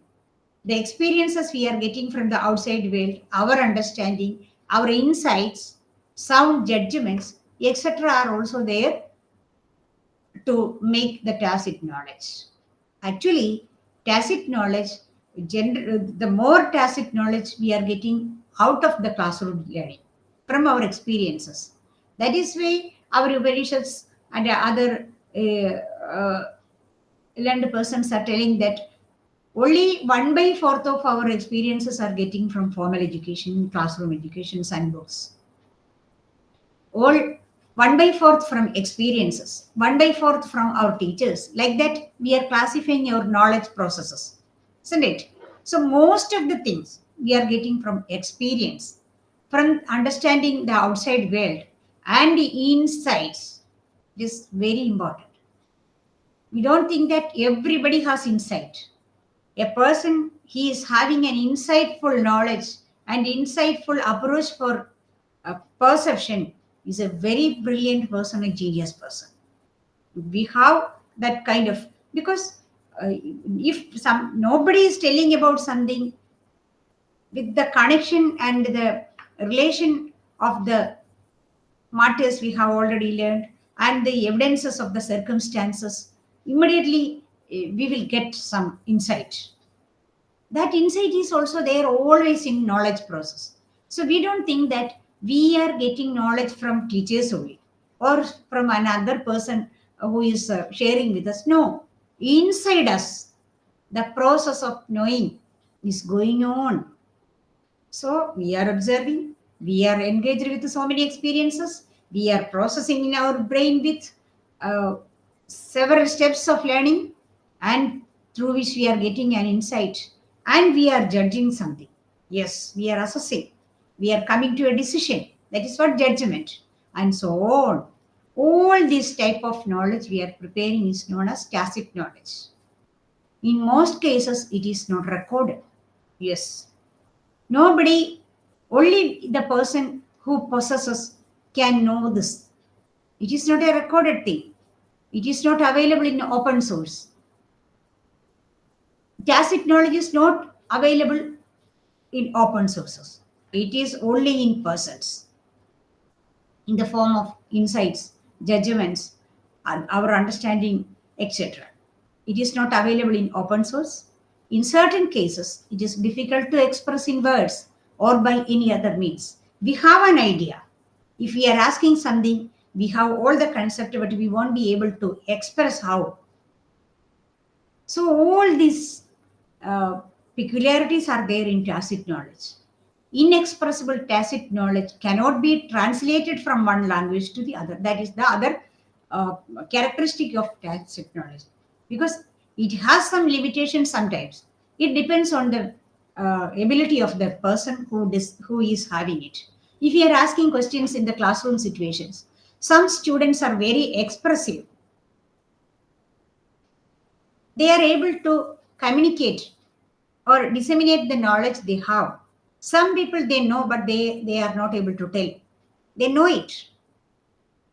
the experiences we are getting from the outside world, our understanding, our insights, sound judgments, etc., are also there to make the tacit knowledge. Actually, tacit knowledge, the more tacit knowledge we are getting out of the classroom learning from our experiences. That is why our Upanishads and other learned persons are telling that only 1/4 of our experiences are getting from formal education, classroom educations, and books. All 1/4 from experiences, 1/4 from our teachers. Like that, we are classifying our knowledge processes, isn't it? So, most of the things we are getting from experience, from understanding the outside world, and the insights. It is very important. We don't think that everybody has insight. A person, he is having an insightful knowledge and insightful approach for perception, is a very brilliant person, a genius person. We have that kind of, because if nobody is telling about something with the connection and the relation of the matters we have already learned and the evidences of the circumstances, immediately we will get some insight. That insight is also there always in knowledge process. So we don't think that we are getting knowledge from teachers only or from another person who is sharing with us. No, inside us, the process of knowing is going on. So we are observing, we are engaged with so many experiences, we are processing in our brain with uh, several steps of learning, and through which we are getting an insight, and we are judging something. Yes, we are assessing, we are coming to a decision. That is what judgment, and so on. All this type of knowledge we are preparing is known as tacit knowledge. In most cases, it is not recorded. Yes, nobody, only the person who possesses can know this. It is not a recorded thing. It is not available in open source. Tacit knowledge is not available in open sources. It is only in persons, in the form of insights, judgments, and our understanding, etc. It is not available in open source. In certain cases, it is difficult to express in words or by any other means. We have an idea. If we are asking something, we have all the concept, but we won't be able to express how. So all these peculiarities are there in tacit knowledge. Inexpressible tacit knowledge cannot be translated from one language to the other. That is the other uh, characteristic of tacit knowledge, because it has some limitations sometimes. It depends on the ability of the person who is having it. If you are asking questions in the classroom situations, some students are very expressive. They are able to communicate or disseminate the knowledge they have. Some people they know, but they are not able to tell. They know it.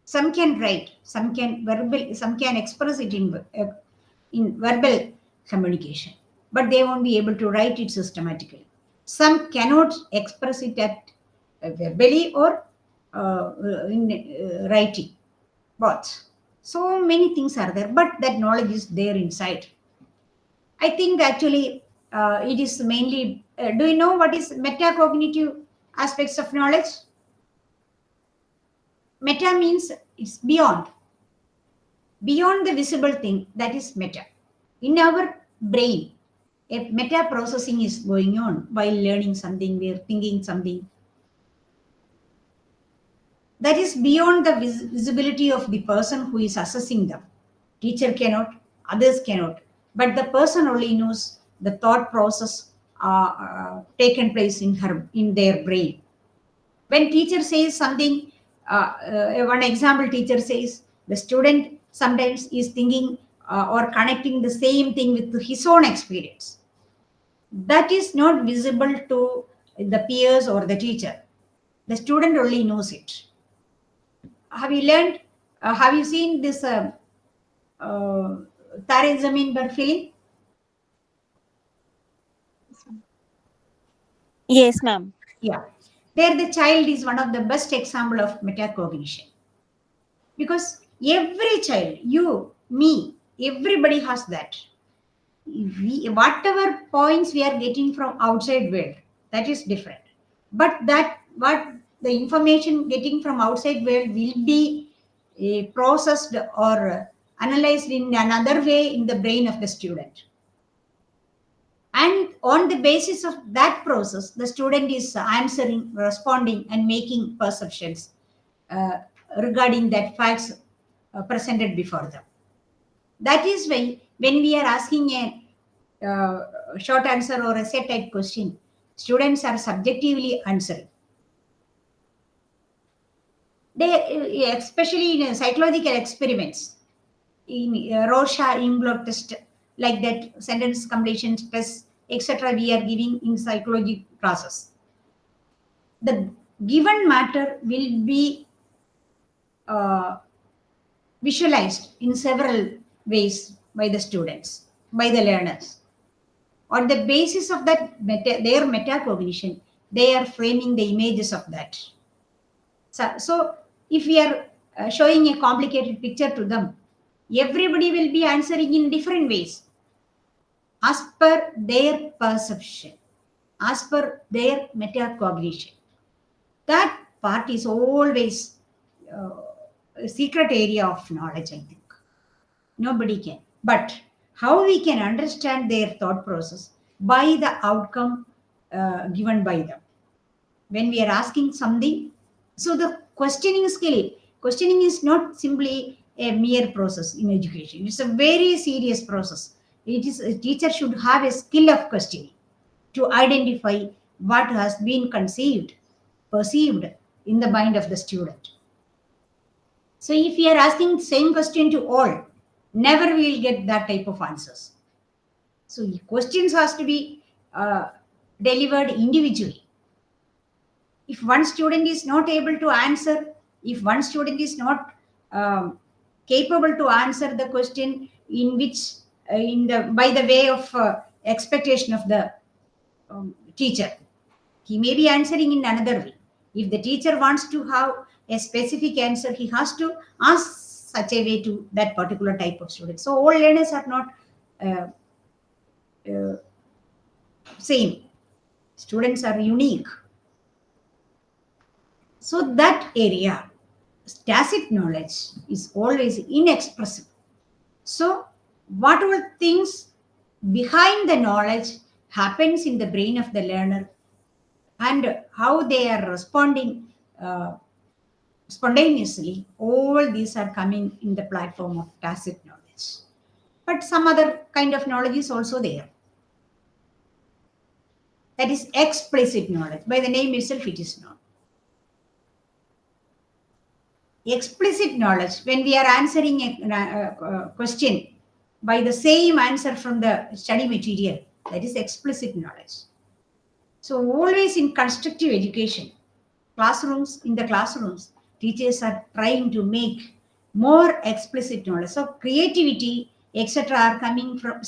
Some can write, some can verbal, some can express it in verbal communication, but they won't be able to write it systematically. Some cannot express it at verbally or in writing, both. So many things are there, but that knowledge is there inside. I think actually it is mainly. Do you know what is metacognitive aspects of knowledge? Meta means it's beyond the visible thing. That is meta. In our brain, a meta processing is going on while learning something. We are thinking something that is beyond the visibility of the person who is assessing them. Teacher cannot, others cannot, but the person only knows the thought process taken place in their brain. When teacher says something, one example teacher says, the student sometimes is thinking or connecting the same thing with his own experience. That is not visible to the peers or the teacher. The student only knows it. Have you learned? Have you seen this Tare Zameen Par film? Yes, ma'am. Yeah. There, the child is one of the best example of metacognition. Because every child, you, me, everybody has that. Whatever points we are getting from outside world, that is different. But that what the information getting from outside world will be processed or analyzed in another way in the brain of the student. And on the basis of that process, the student is answering, responding, and making perceptions uh, regarding that facts presented before them. That is why when we are asking a short answer or a set type question, students are subjectively answering. They, especially in psychological experiments, in Rorschach Inkblot test, like that sentence completion test, etc. We are giving in psychology classes. The given matter will be uh, visualized in several ways by the students, by the learners. On the basis of that their metacognition, they are framing the images of that. So if we are showing a complicated picture to them, everybody will be answering in different ways as per their perception, as per their metacognition. That part is always a secret area of knowledge, I think. Nobody can. But how we can understand their thought process by the outcome given by them. When we are asking something, so the questioning is not simply a mere process in education. It's a very serious process. It is a teacher should have a skill of questioning to identify what has been conceived, perceived in the mind of the student. So if we are asking the same question to all, never we will get that type of answers. So questions has to be delivered individually. If one student is not able to answer, if one student is not capable to answer the question in which in the by the way of expectation of the teacher, he may be answering in another way. If the teacher wants to have a specific answer, he has to ask such a way to that particular type of student. So all learners are not uh, uh, same. Students are unique. So that area, tacit knowledge, is always inexpressible. So what all things behind the knowledge happens in the brain of the learner and how they are responding spontaneously, all these are coming in the platform of tacit knowledge. But some other kind of knowledge is also there. That is explicit knowledge. By the name itself, it is known. Explicit knowledge, when we are answering a question by the same answer from the study material, that is explicit knowledge. So always in constructive education, in the classrooms, teachers are trying to make more explicit knowledge. So creativity, etc., are coming from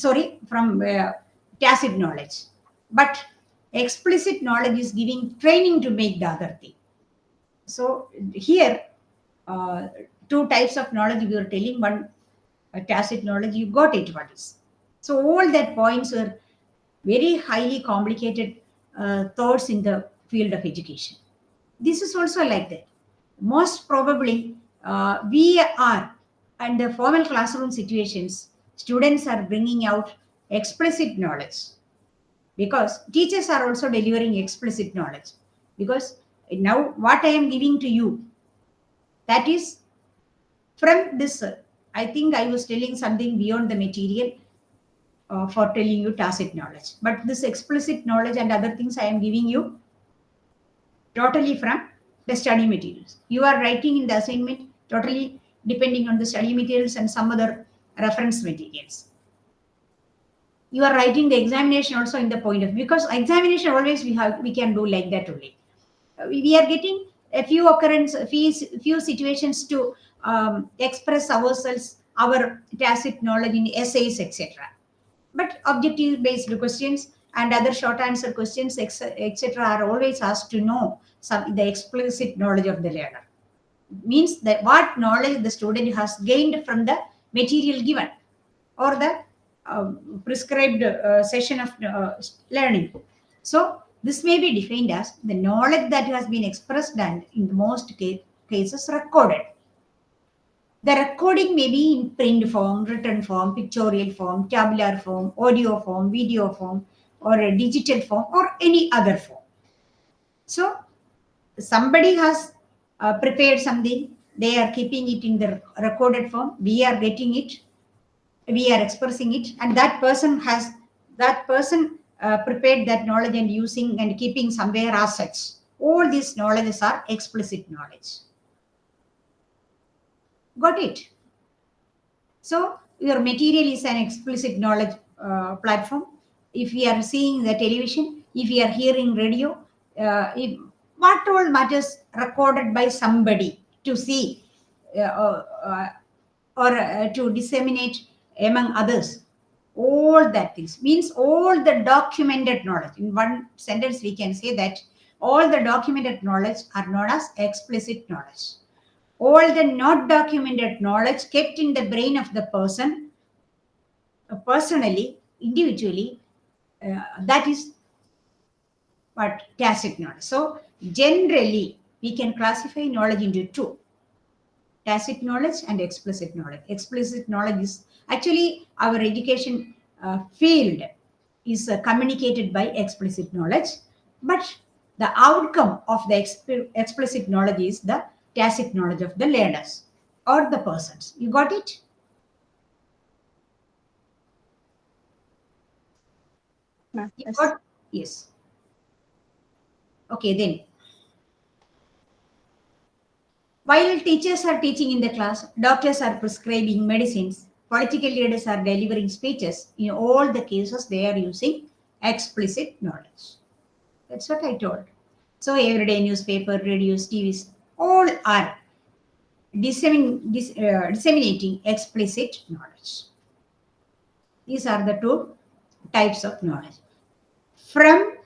tacit knowledge. But explicit knowledge is giving training to make the other thing. So here, uh, two types of knowledge we were telling, one tacit knowledge, you got it what is. So all that points were very highly complicated thoughts in the field of education. This is also like that. Most probably, we are, under formal classroom situations, students are bringing out explicit knowledge, because teachers are also delivering explicit knowledge. Because now, what I am giving to you, that is from this. I think I was telling something beyond the material for telling you tacit knowledge. But this explicit knowledge and other things I am giving you totally from the study materials. You are writing in the assignment totally depending on the study materials and some other reference materials. You are writing the examination also in the point of, because examination always we can do like that only. We are getting a few occurrence, few situations to express ourselves, our tacit knowledge in essays, etc. But objective based questions and other short answer questions, etc., are always asked to know the explicit knowledge of the learner. Means that what knowledge the student has gained from the material given, or the prescribed session of learning. So this may be defined as the knowledge that has been expressed and in the most cases recorded. The recording may be in print form, written form, pictorial form, tabular form, audio form, video form, or a digital form, or any other form. So somebody has prepared something, they are keeping it in the recorded form, we are getting it, we are expressing it, and that person prepared that knowledge and using and keeping somewhere as such. All these knowledges are explicit knowledge. Got it? So your material is an explicit knowledge platform. If we are seeing the television, if we are hearing radio, if what all matters recorded by somebody to see or to disseminate among others, all that things means all the documented knowledge. In one sentence, we can say that all the documented knowledge are known as explicit knowledge. All the not documented knowledge kept in the brain of the person, personally, individually, that is what tacit knowledge. So generally, we can classify knowledge into two: tacit knowledge and explicit knowledge. Explicit knowledge is actually our education field is communicated by explicit knowledge, but the outcome of the explicit knowledge is the tacit knowledge of the learners or the persons. You got it? You Yes. got? Yes. Okay, then. While teachers are teaching in the class, doctors are prescribing medicines, political leaders are delivering speeches. In all the cases, they are using explicit knowledge. That's what I told. So everyday newspaper, radios, TVs, all are disseminating explicit knowledge. These are the two types of knowledge. From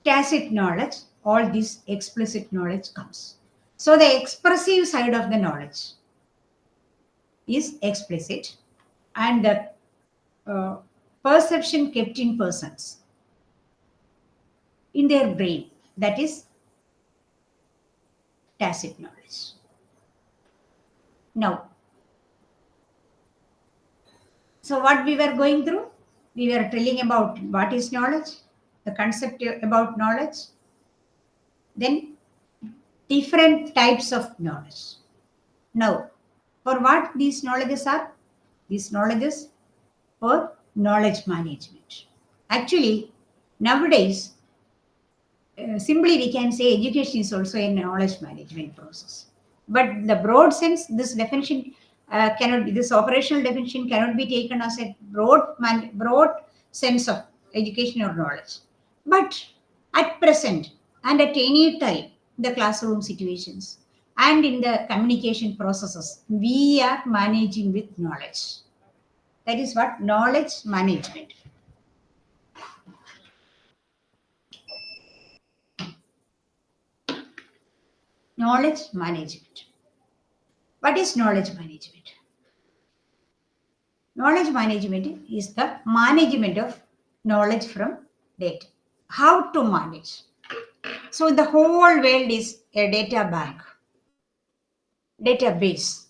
tacit knowledge, all this explicit knowledge comes. So the expressive side of the knowledge is explicit, and the uh, perception kept in persons in their brain, that is tacit knowledge. Now, so what we were going through, we were telling about what is knowledge, the concept about knowledge, then different types of knowledge. Now, for what these knowledges are? These knowledges for knowledge management. Actually, nowadays, simply we can say education is also a knowledge management process. But the broad sense, this definition cannot be, this operational definition cannot be taken as a broad sense of education or knowledge. But at present and at any time, the classroom situations and in the communication processes, we are managing with knowledge. That is what knowledge management. Knowledge management. What is knowledge management? Knowledge management is the management of knowledge from data. How to manage? So the whole world is a data bank, database.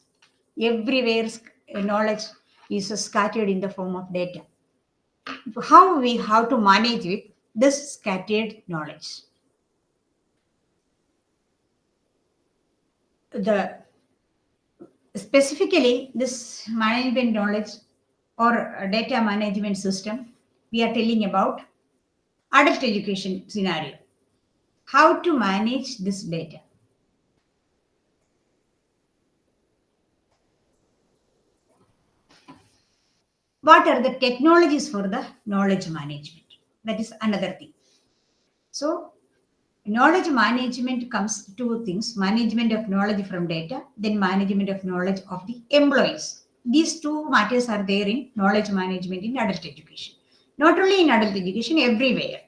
Everywhere knowledge is scattered in the form of data. How we have to manage with this scattered knowledge? The specifically this management knowledge or data management system we are telling about adult education scenario. How to manage this data? What are the technologies for the knowledge management? That is another thing. So knowledge management comes two things: management of knowledge from data, then management of knowledge of the employees. These two matters are there in knowledge management in adult education. Not only in adult education, everywhere.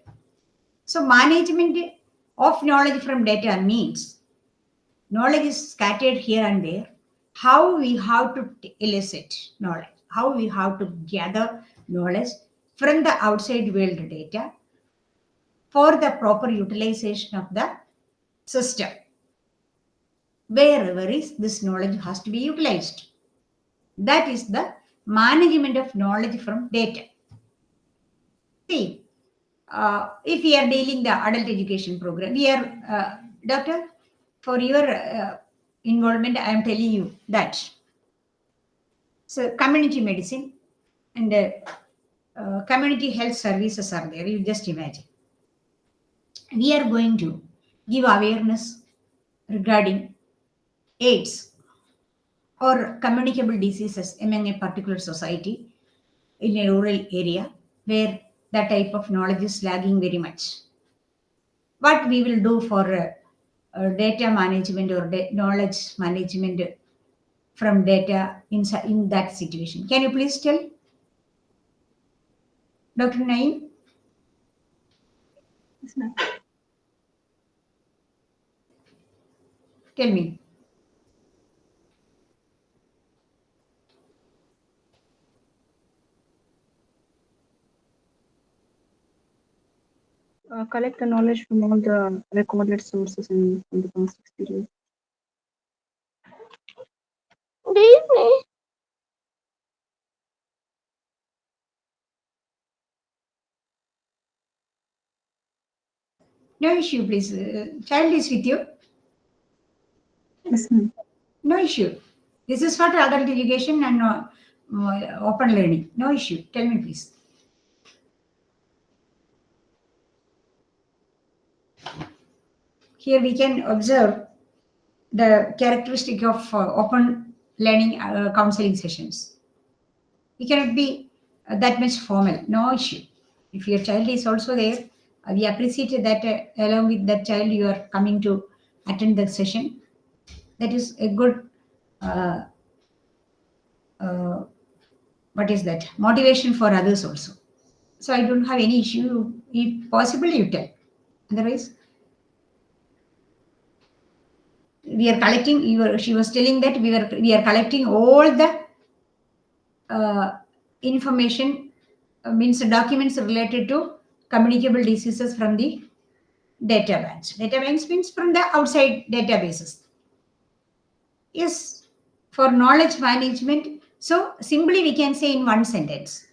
So management of knowledge from data means knowledge is scattered here and there. How we have to elicit knowledge, how we have to gather knowledge from the outside world data for the proper utilization of the system. Wherever is this knowledge has to be utilized. That is the management of knowledge from data. See, if we are dealing the adult education program, we are, doctor, for your involvement, I am telling you that. So community medicine and community health services are there. You just imagine. We are going to give awareness regarding AIDS or communicable diseases among a particular society in a rural area where that type of knowledge is lagging very much. What we will do for data management or knowledge management from data in that situation? Can you please tell, Dr. Naeem? Yes, ma'am. Tell me. Collect the knowledge from all the recorded sources in the past experience. No issue, please. Child is with you. Yes, ma'am. No issue. This is for adult education and open learning. No issue. Tell me, please. Here we can observe the characteristic of open learning counseling sessions. We cannot be that much formal. No issue. If your child is also there, we appreciate that along with that child you are coming to attend the session. That is a good uh, what is that motivation for others also. So I don't have any issue. If possible, you tell. Otherwise, we are collecting. She was telling that we are collecting all the information, means documents related to communicable diseases from the data banks. Data banks means from the outside databases. Yes, for knowledge management. So simply we can say in one sentence.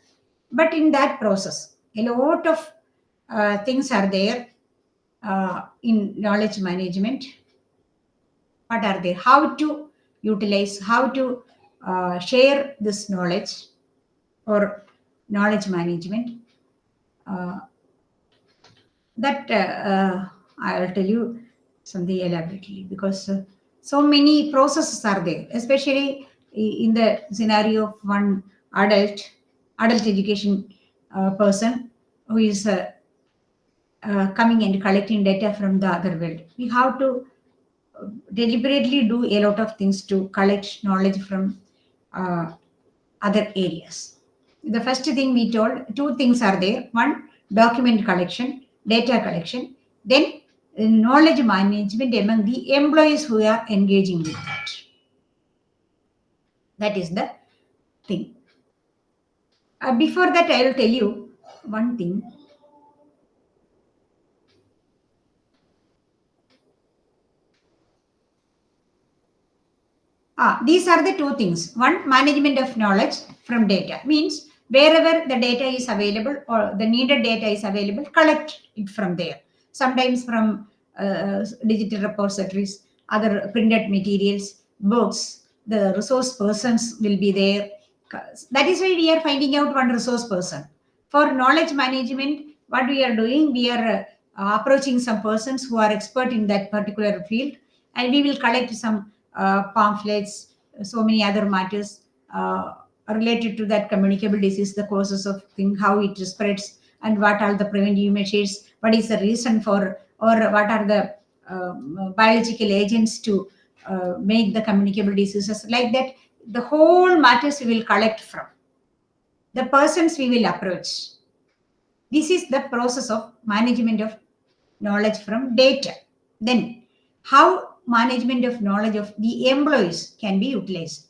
But in that process, a lot of things are there in knowledge management. What are they? How to utilize, how to share this knowledge or knowledge management. Uh, that I will tell you something elaborately because so many processes are there, especially in the scenario of one adult education person who is coming and collecting data from the other world. We have to deliberately do a lot of things to collect knowledge from uh, other areas. The first thing we told, two things are there. One, document collection, data collection, then knowledge management among the employees who are engaging with that. That is the thing. Before that, I will tell you one thing. These are the two things. One, management of knowledge from data means wherever the data is available or the needed data is available, collect it from there. Sometimes from digital repositories, other printed materials, books, the resource persons will be there. That is why we are finding out one resource person. For knowledge management, what we are doing, we are approaching some persons who are expert in that particular field, and we will collect some pamphlets, so many other matters related to that communicable disease, the causes of thing, how it spreads, and what are the preventive measures, what is the reason for, or what are the biological agents to make the communicable diseases, like that. The whole matters we will collect from the persons we will approach. This is the process of management of knowledge from data. Then, how management of knowledge of the employees can be utilized.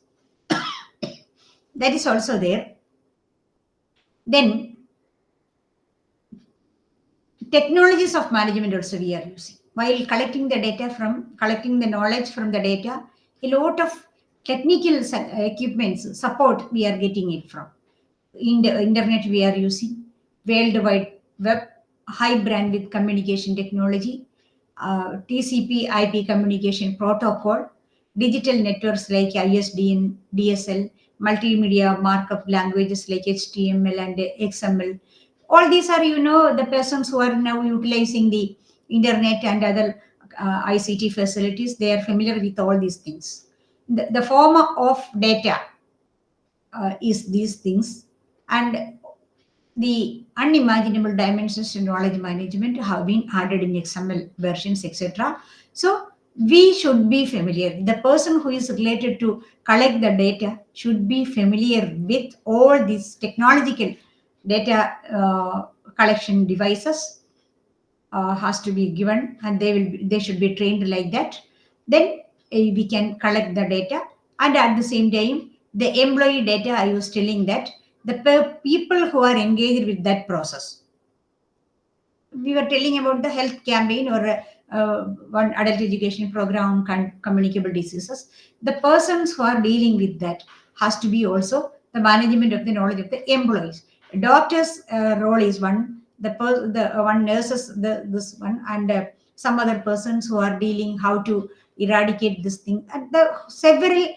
That is also there. Then, technologies of management also we are using. While collecting the knowledge from the data, a lot of technical equipments, support we are getting it from. In the internet we are using, World Wide Web, high bandwidth communication technology, TCP IP communication protocol, digital networks like ISDN, DSL, multimedia markup languages like HTML and XML. All these are, the persons who are now utilizing the internet and other ICT facilities. They are familiar with all these things. The form of data is these things, and the unimaginable dimensions in knowledge management have been added in XML versions, etc. So we should be familiar. The person who is related to collect the data should be familiar with all these technological data collection devices. Has to be given, and they should be trained like that. Then we can collect the data, and at the same time, the employee data, I was telling that the people who are engaged with that process. We were telling about the health campaign or one adult education program on communicable diseases. The persons who are dealing with that has to be also the management of the knowledge of the employees. Doctor's role is one, the one nurses this one, and some other persons who are dealing how to eradicate this thing, and the several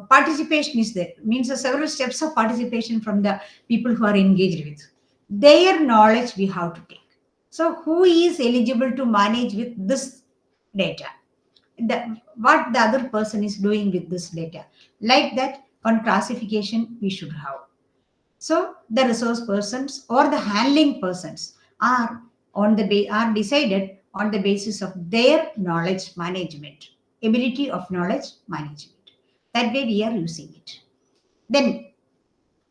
participation is there, means the several steps of participation from the people who are engaged with. Their knowledge we have to take. So who is eligible to manage with this data, what the other person is doing with this data, like that one classification we should have. So the resource persons or the handling persons are are decided on the basis of their knowledge management, ability of knowledge management. That way we are using it. Then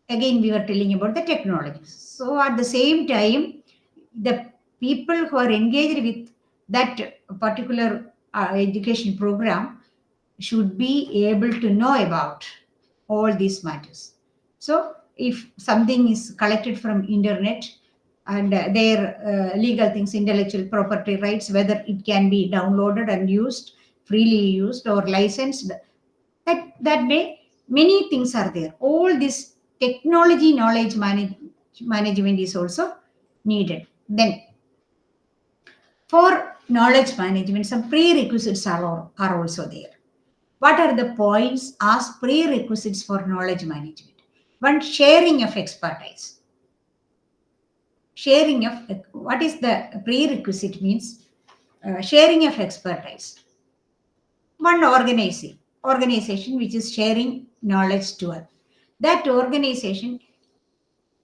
again we were telling about the technologies. So at the same time, the people who are engaged with that particular education program should be able to know about all these matters. So if something is collected from internet, and their legal things, intellectual property rights, whether it can be downloaded and used, freely used or licensed, that way many things are there. All this technology knowledge management is also needed. Then for knowledge management, some prerequisites are also there. What are the points as prerequisites for knowledge management? One, sharing of expertise. Sharing of, what is the prerequisite means? Sharing of expertise. One organization which is sharing knowledge to us. That organization,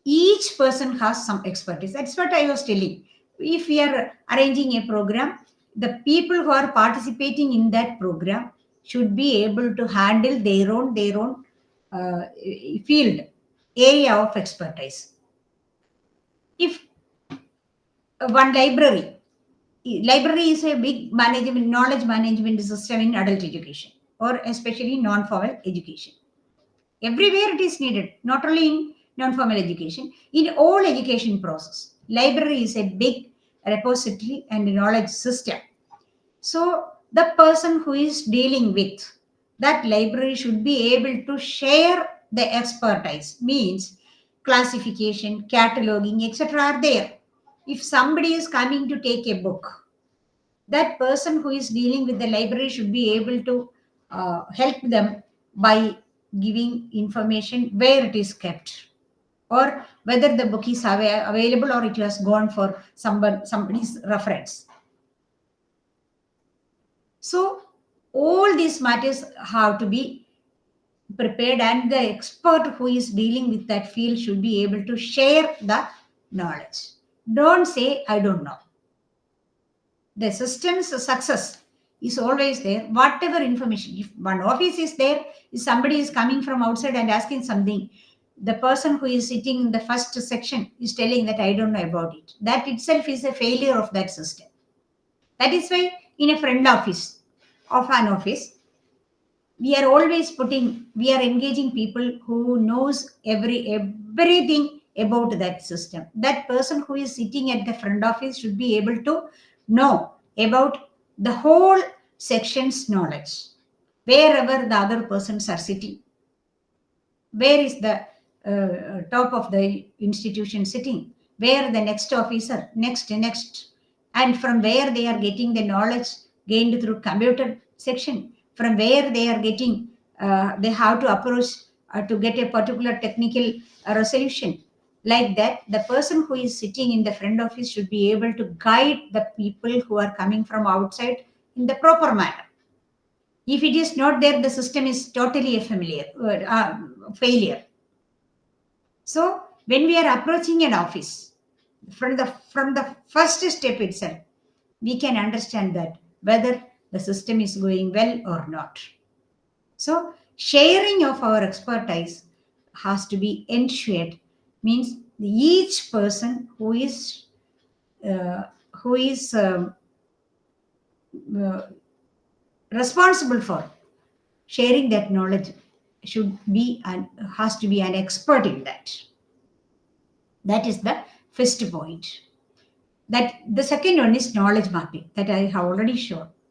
each person has some expertise. That's what I was telling. If we are arranging a program, the people who are participating in that program should be able to handle their own field area of expertise. If one library is a big management knowledge management system in adult education. or especially non-formal education. Everywhere it is needed, not only in non-formal education, in all education process. Library is a big repository and knowledge system. So the person who is dealing with that library should be able to share the expertise, means classification, cataloging, etc. are there. If somebody is coming to take a book, that person who is dealing with the library should be able to help them by giving information where it is kept, or whether the book is available or it has gone for somebody's reference. So all these matters have to be prepared, and the expert who is dealing with that field should be able to share the knowledge. Don't say, I don't know. The system's success is always there. Whatever information, if one office is there, if somebody is coming from outside and asking something, the person who is sitting in the first section is telling that I don't know about it. That itself is a failure of that system. That is why in a front office of an office, we are engaging people who knows everything about that system. That person who is sitting at the front office should be able to know about the whole section's knowledge, wherever the other persons are sitting. Where is the top of the institution sitting? Where the next officer, next, and from where they are getting the knowledge gained through computer section, from where they are getting, they have to approach to get a particular technical resolution. Like that, the person who is sitting in the front office should be able to guide the people who are coming from outside in the proper manner. If it is not there, the system is totally a failure. So when we are approaching an office, from the first step itself, we can understand that whether the system is going well or not. So sharing of our expertise has to be ensured, means each person who is uh, responsible for sharing that knowledge has to be an expert in that. That is the first point. That the second one is knowledge mapping, that I have already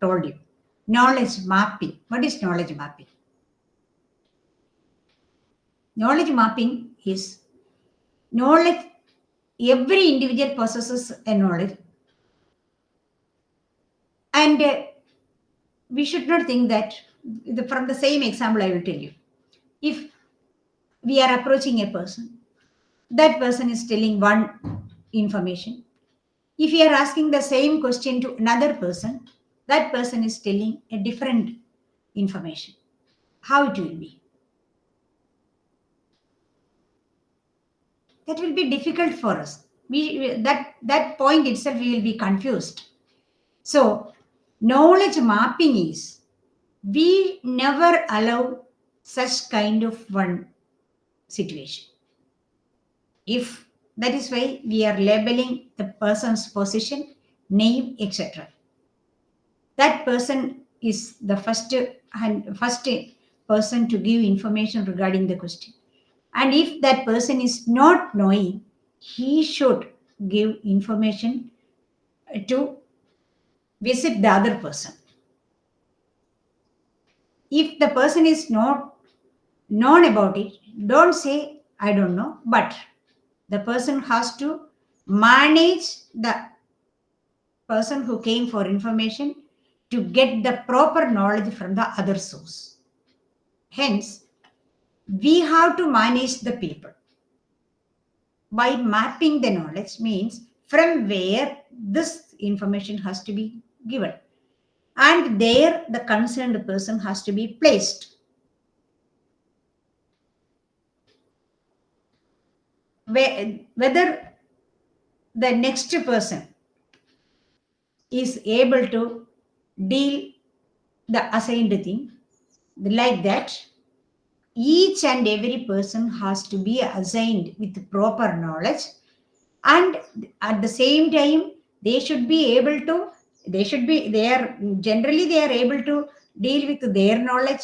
told you. Knowledge mapping. What is knowledge mapping? Knowledge mapping is knowledge. Every individual possesses a knowledge, and we should not think that. From the same example, I will tell you. If we are approaching a person, that person is telling one information. If you are asking the same question to another person, that person is telling a different information. How it will be? That will be difficult for us. That point itself we will be confused. So knowledge mapping is, we never allow such kind of one situation. If that is why we are labeling the person's position, name, etc. That person is the first person to give information regarding the question. And if that person is not knowing, he should give information to visit the other person. If the person is not known about it, don't say, I don't know, but the person has to manage the person who came for information to get the proper knowledge from the other source. Hence, we have to manage the people by mapping the knowledge, means from where this information has to be given, and there the concerned person has to be placed. Whether the next person is able to deal the assigned thing, like that, each and every person has to be assigned with proper knowledge, and at the same time they are able to deal with their knowledge,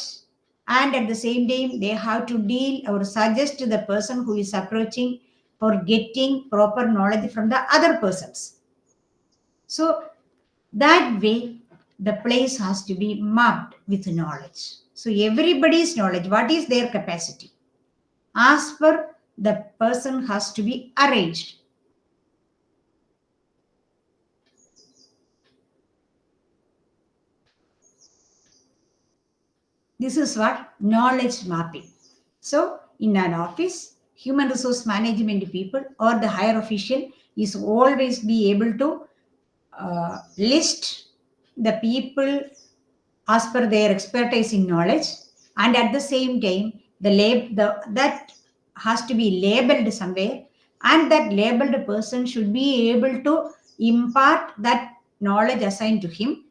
and at the same time, they have to deal or suggest to the person who is approaching for getting proper knowledge from the other persons. So that way, the place has to be mapped with knowledge. So everybody's knowledge, what is their capacity? As per the person has to be arranged. This is what knowledge mapping. So in an office, human resource management people or the higher official is always be able to list the people as per their expertise in knowledge, and at the same time that has to be labeled somewhere, and that labeled person should be able to impart that knowledge assigned to him,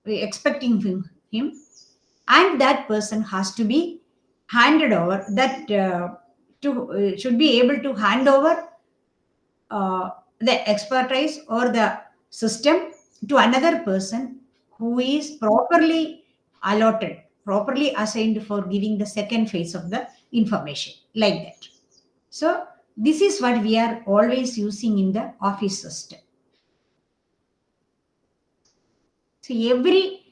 expecting him, and that person has to be handed over that should be able to hand over the expertise or the system to another person who is properly allotted, properly assigned for giving the second phase of the information, like that. So this is what we are always using in the office system. So every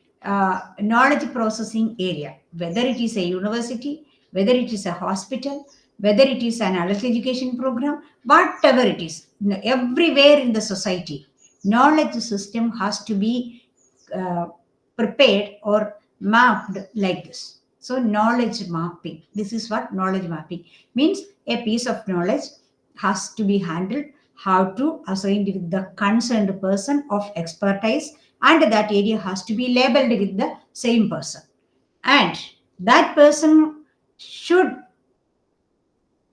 knowledge processing area, whether it is a university, whether it is a hospital, whether it is an adult education program, whatever it is, everywhere in the society, knowledge system has to be prepared or mapped like this. So knowledge mapping, this is what knowledge mapping means. A piece of knowledge has to be handled, how to assign with the concerned person of expertise, and that area has to be labeled with the same person, and that person should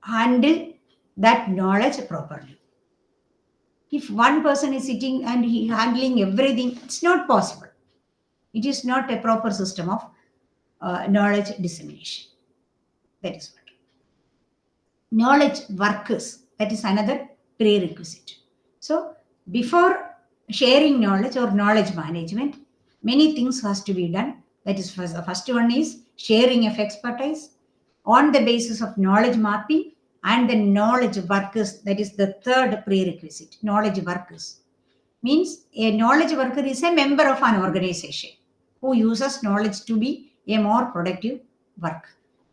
handle that knowledge properly. If one person is sitting and he handling everything, it's not possible. It is not a proper system of knowledge dissemination. That is what. Knowledge workers, that is another prerequisite. So before sharing knowledge or knowledge management, many things has to be done. That is first, the first one is sharing of expertise on the basis of knowledge mapping, and the knowledge workers, that is the third prerequisite. Knowledge workers means a knowledge worker is a member of an organization who uses knowledge to be a more productive work.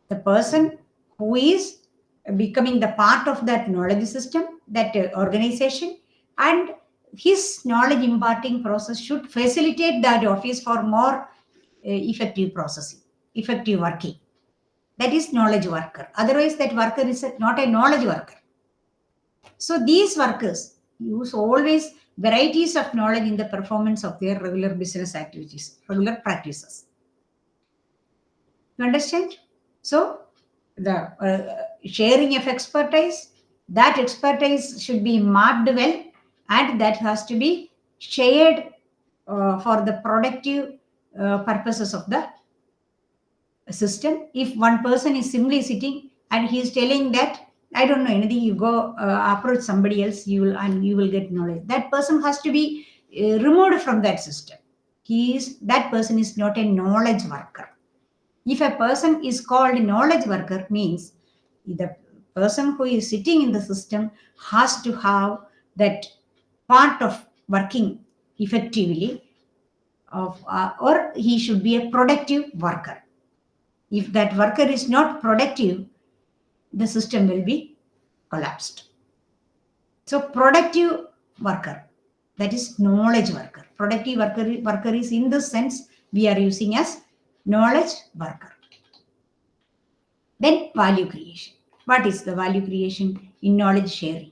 The person who is becoming the part of that knowledge system, that organization, and his knowledge imparting process should facilitate that office for more effective processing, effective working. That is knowledge worker. Otherwise, that worker is not a knowledge worker. So these workers use always varieties of knowledge in the performance of their regular business activities, regular practices. You understand? So the sharing of expertise, that expertise should be mapped well, and that has to be shared for the productive purposes of the system. If one person is simply sitting and he is telling that I don't know anything, you go approach somebody else, you will get knowledge. That person has to be removed from that system. That person is not a knowledge worker. If a person is called knowledge worker, means the person who is sitting in the system has to have that part of working effectively, or he should be a productive worker. If that worker is not productive, the system will be collapsed. So productive worker, that is knowledge worker. Productive worker is in this sense we are using as knowledge worker. Then value creation. What is the value creation in knowledge sharing?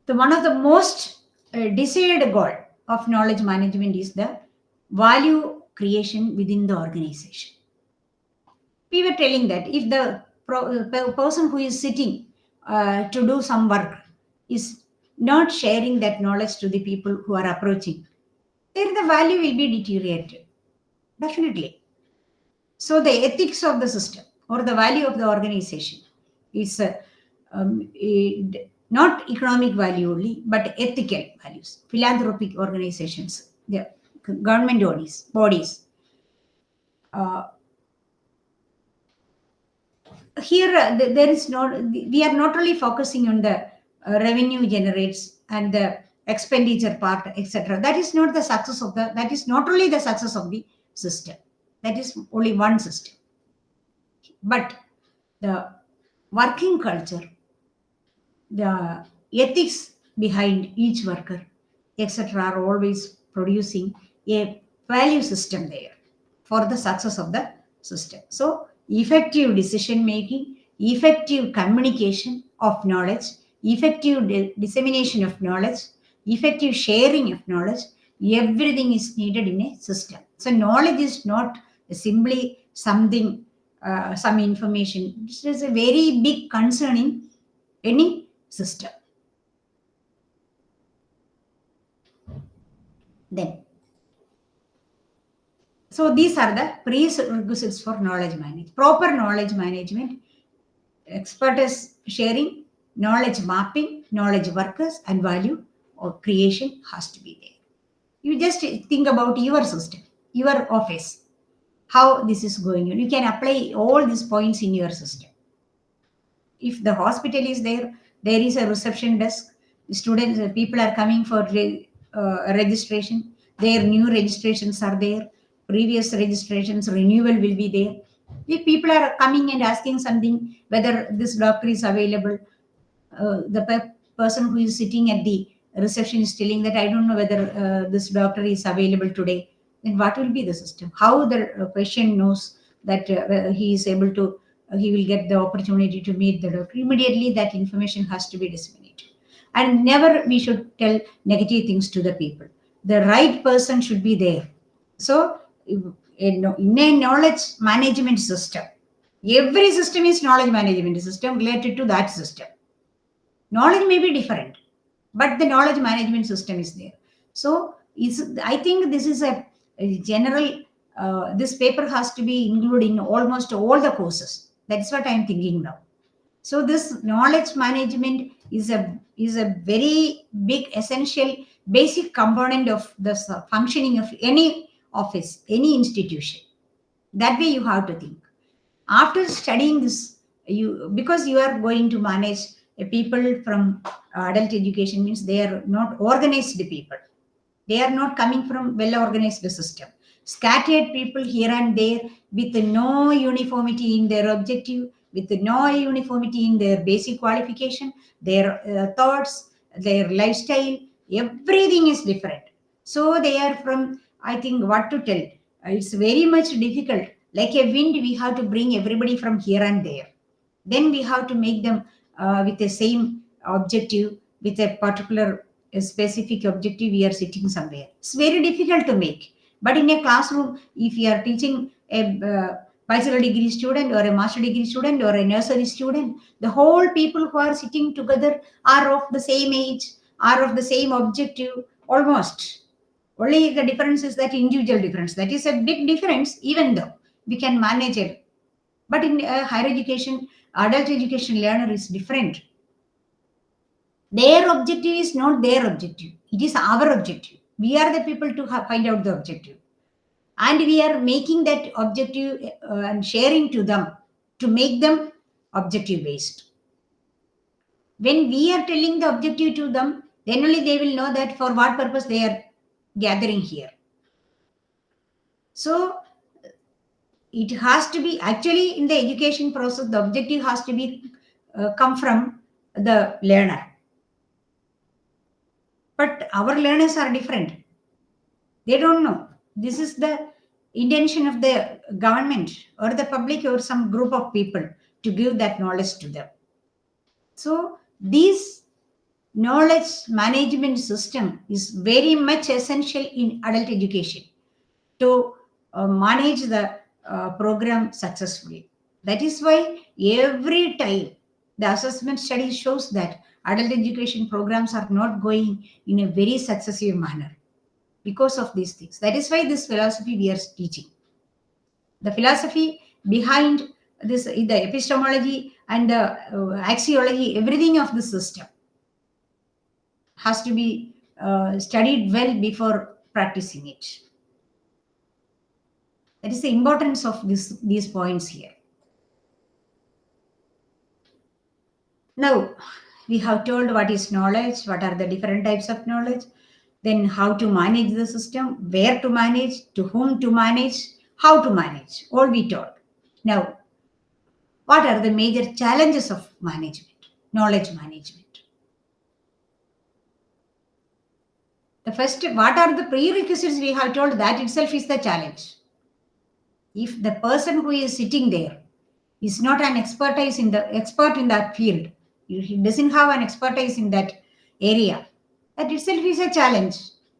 So one of the most desired goal of knowledge management is the value creation within the organization. We were telling that if the person who is sitting to do some work is not sharing that knowledge to the people who are approaching, then the value will be deteriorated. Definitely. So the ethics of the system or the value of the organization is not economic value only, but ethical values. Philanthropic organizations, the government bodies, here there is not, we are not only focusing on the revenue generates and the expenditure part, etc. That is not the success of the, that is not only the success of the system, that is only one system, but the working culture, the ethics behind each worker, etc., are always producing a value system there for the success of the system. So, effective decision making, effective communication of knowledge, effective dissemination of knowledge, effective sharing of knowledge, everything is needed in a system. So, knowledge is not simply something, some information. This is a very big concern in any system. Then, so these are the prerequisites for knowledge management. Proper knowledge management, expertise sharing, knowledge mapping, knowledge workers, and value or creation has to be there. You just think about your system, your office, how this is going on. You can apply all these points in your system. If the hospital is there, there is a reception desk. Students, people are coming for registration. Their new registrations are there. Previous registrations renewal will be there. If people are coming and asking something, whether this doctor is available, the person who is sitting at the reception is telling that I don't know whether this doctor is available today. Then what will be the system? How the patient knows that he is able to, he will get the opportunity to meet the doctor? Immediately that information has to be disseminated. And never we should tell negative things to the people. The right person should be there. So, in a knowledge management system, every system is knowledge management system related to that system. Knowledge may be different, but the knowledge management system is there. So, I think this is a general, this paper has to be included in almost all the courses. That's what I'm thinking now. So this knowledge management is a very big, essential, basic component of the functioning of any office, any institution. That way you have to think. After studying this, because you are going to manage people from adult education, means they are not organized people. They are not coming from well-organized system. Scattered people here and there with no uniformity in their objective, with no uniformity in their basic qualification, their thoughts, their lifestyle, everything is different. So they are from, I think, what to tell. It's very much difficult. Like a wind, we have to bring everybody from here and there. Then we have to make them with the same objective, with a particular a specific objective. We are sitting somewhere. It's very difficult to make. But in a classroom, if you are teaching a bachelor degree student or a master degree student or a nursery student, the whole people who are sitting together are of the same age, are of the same objective, almost. Only the difference is that individual difference. That is a big difference, even though we can manage it. But in higher education, adult education learner is different. Their objective is not their objective. It is our objective. We are the people to find out the objective. And we are making that objective and sharing to them to make them objective based. When we are telling the objective to them, then only they will know that for what purpose they are gathering here. So, it has to be, actually in the education process, the objective has to be come from the learner. But our learners are different. They don't know. This is the intention of the government or the public or some group of people to give that knowledge to them. So this knowledge management system is very much essential in adult education to manage the program successfully. That is why every time the assessment study shows that adult education programs are not going in a very successive manner because of these things. That is why this philosophy we are teaching. The philosophy behind this, the epistemology and the axiology, everything of the system has to be studied well before practicing it. That is the importance of these points here. Now, we have told what is knowledge, what are the different types of knowledge, then how to manage the system, where to manage, to whom to manage, how to manage, all we told. Now, what are the major challenges of management, knowledge management? The first, what are the prerequisites we have told, that itself is the challenge. If the person who is sitting there is not an expert in that field, he doesn't have an expertise in that area, that itself is a challenge.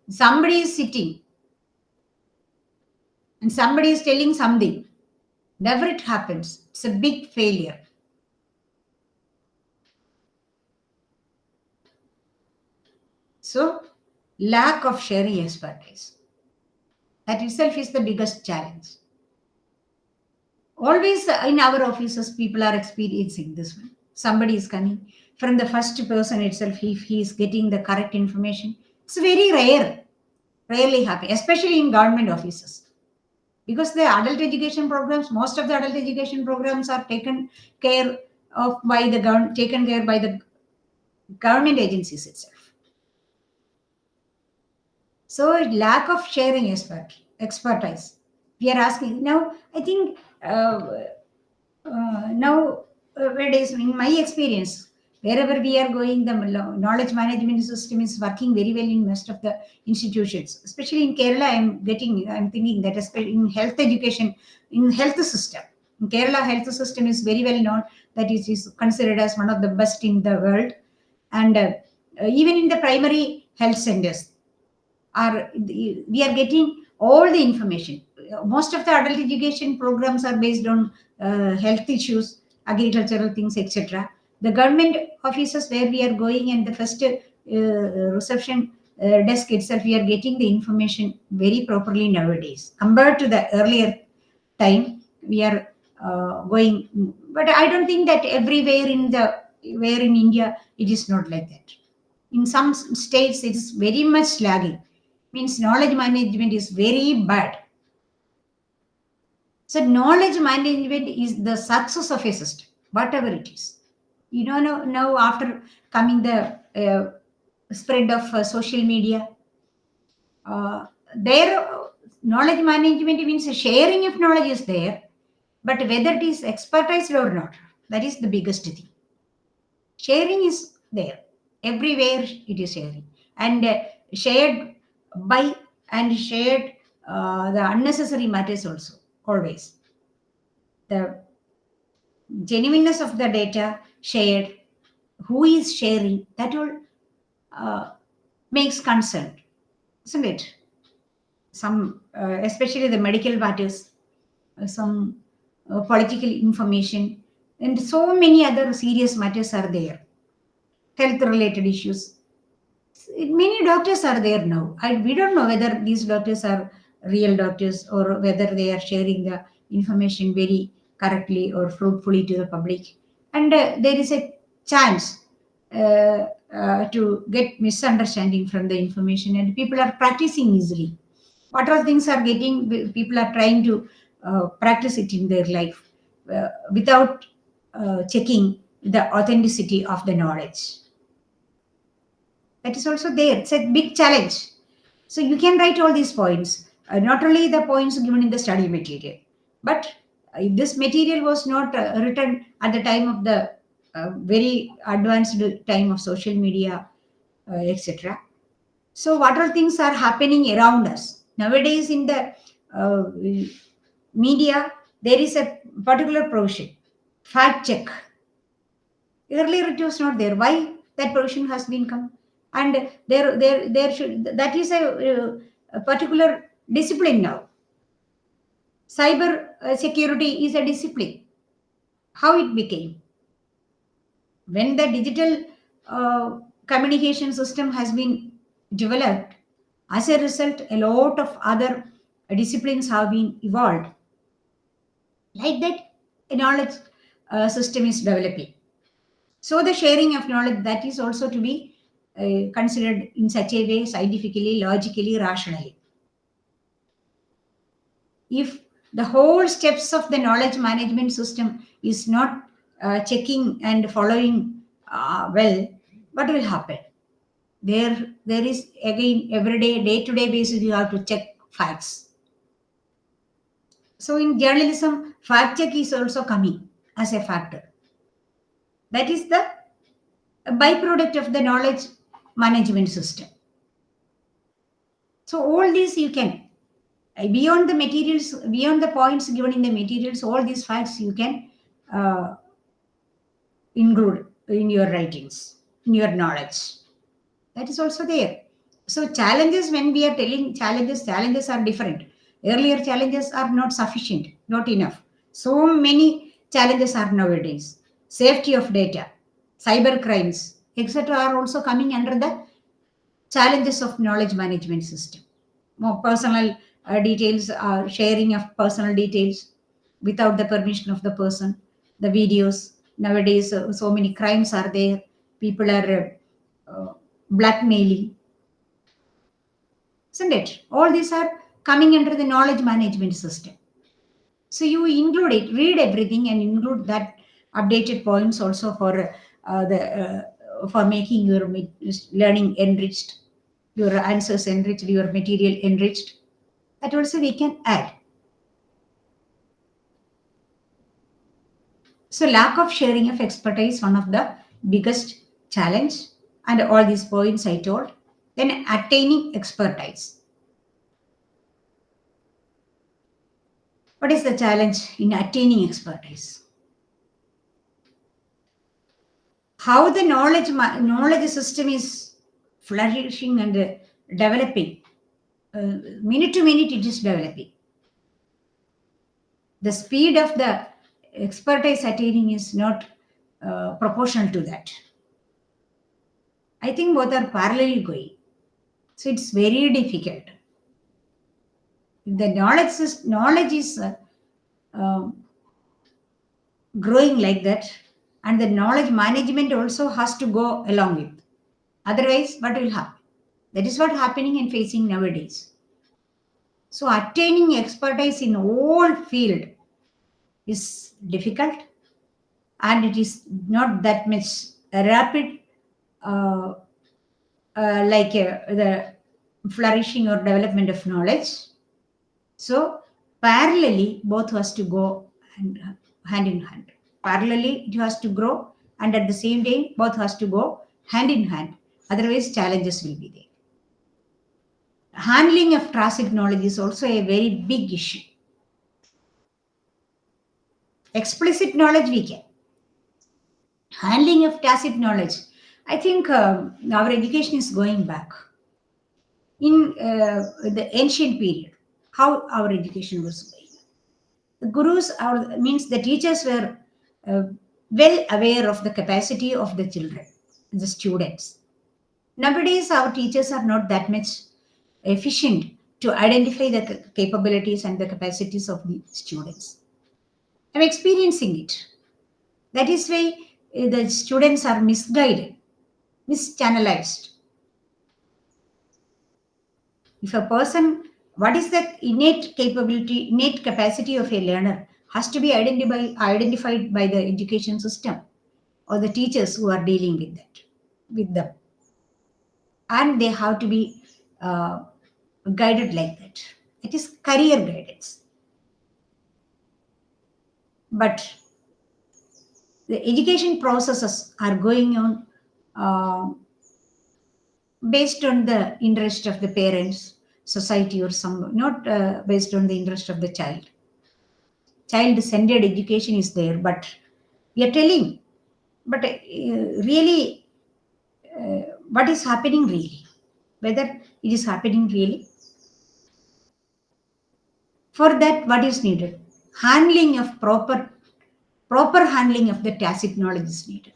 Somebody is sitting and somebody is telling something. Never it happens. It's a big failure. So, lack of sharing expertise. That itself is the biggest challenge. Always in our offices, people are experiencing this one. Somebody is coming from the first person itself, if he is getting the correct information. It's very rare, rarely happen, especially in government offices. Because the adult education programs, most of the adult education programs are taken care by the government agencies itself. So lack of sharing expertise. We are asking now. I think nowadays, in my experience, wherever we are going, the knowledge management system is working very well in most of the institutions. Especially in Kerala, I'm thinking that especially in health education, in health system. In Kerala, health system is very well known. That is considered as one of the best in the world. And even in the primary health centers, we are getting all the information. Most of the adult education programs are based on health issues, agricultural things, etc. The government offices where we are going and the first reception desk itself, we are getting the information very properly nowadays. Compared to the earlier time, we are going, but I don't think that everywhere where in India it is not like that. In some states, it is very much lagging. Means knowledge management is very bad. So knowledge management is the success of a system, whatever it is. You know, now after coming the spread of social media, their knowledge management means sharing of knowledge is there, but whether it is expertise or not, that is the biggest thing. Sharing is there. Everywhere it is sharing. And shared by and shared the unnecessary matters also, always. The genuineness of the data shared, who is sharing, that all makes concern, isn't it? Some, especially the medical matters, some political information, and so many other serious matters are there. Health related issues. Many doctors are there now. We don't know whether these doctors are real doctors or whether they are sharing the information very correctly or fruitfully to the public. And there is a chance to get misunderstanding from the information, and people are practicing easily. What all things are getting, people are trying to practice it in their life without checking the authenticity of the knowledge. That is also there. It's a big challenge. So you can write all these points, not only the points given in the study material, but this material was not written at the time of the very advanced time of social media, etc. So what all things are happening around us nowadays in the media? There is a particular provision, fact check. Earlier it was not there. Why that provision has been come? And there should, that is a particular discipline now. Cyber security is a discipline. How it became? When the digital communication system has been developed, as a result, a lot of other disciplines have been evolved. Like that, a knowledge system is developing. So the sharing of knowledge, that is also to be considered in such a way, scientifically, logically, rationally. If the whole steps of the knowledge management system is not checking and following well, what will happen? There is again every day-to-day basis you have to check facts. So in journalism, fact check is also coming as a factor. That is the byproduct of the knowledge management system. So all these you can, beyond the materials, beyond the points given in the materials, all these facts you can include in your writings, in your knowledge. That is also there. So challenges, when we are telling challenges are different. Earlier challenges are not sufficient, not enough. So many challenges are nowadays. Safety of data, cyber crimes, etc. are also coming under the challenges of knowledge management system. More personal details, sharing of personal details without the permission of the person, the videos. Nowadays, so many crimes are there. People are blackmailing, isn't it? All these are coming under the knowledge management system. So you include it, read everything, and include that updated points also for making your learning enriched, your answers enriched, your material enriched. That also we can add. So lack of sharing of expertise, one of the biggest challenge, and all these points I told. Then attaining expertise. What is the challenge in attaining expertise? How the knowledge system is flourishing and developing. Minute to minute it is developing. The speed of the expertise attaining is not proportional to that. I think both are parallelly going. So it's very difficult. The knowledge is growing like that, and the knowledge management also has to go along with. Otherwise, what will happen? That is what happening and facing nowadays. So attaining expertise in all field is difficult, and it is not that much rapid like the flourishing or development of knowledge. So parallelly, both has to go hand in hand. Parallelly, it has to grow, and at the same time, both has to go hand in hand. Otherwise, challenges will be there. Handling of tacit knowledge is also a very big issue. Explicit knowledge we can. Handling of tacit knowledge. I think our education is going back. In the ancient period, how our education was going. The gurus means the teachers were well aware of the capacity of the children, the students. Nowadays, our teachers are not that much efficient to identify the capabilities and the capacities of the students. I'm experiencing it. That is why the students are misguided, mischannelized. If a person, what is the innate capability, innate capacity of a learner has to be identified by the education system or the teachers who are dealing with them. And they have to be guided like that. It is career guidance. But the education processes are going on based on the interest of the parents, society, or some, not based on the interest of the child. Child-centered education is there, but we are telling, but really, what is happening really? Whether it is happening really? For that, what is needed? Handling of proper handling of the tacit knowledge is needed.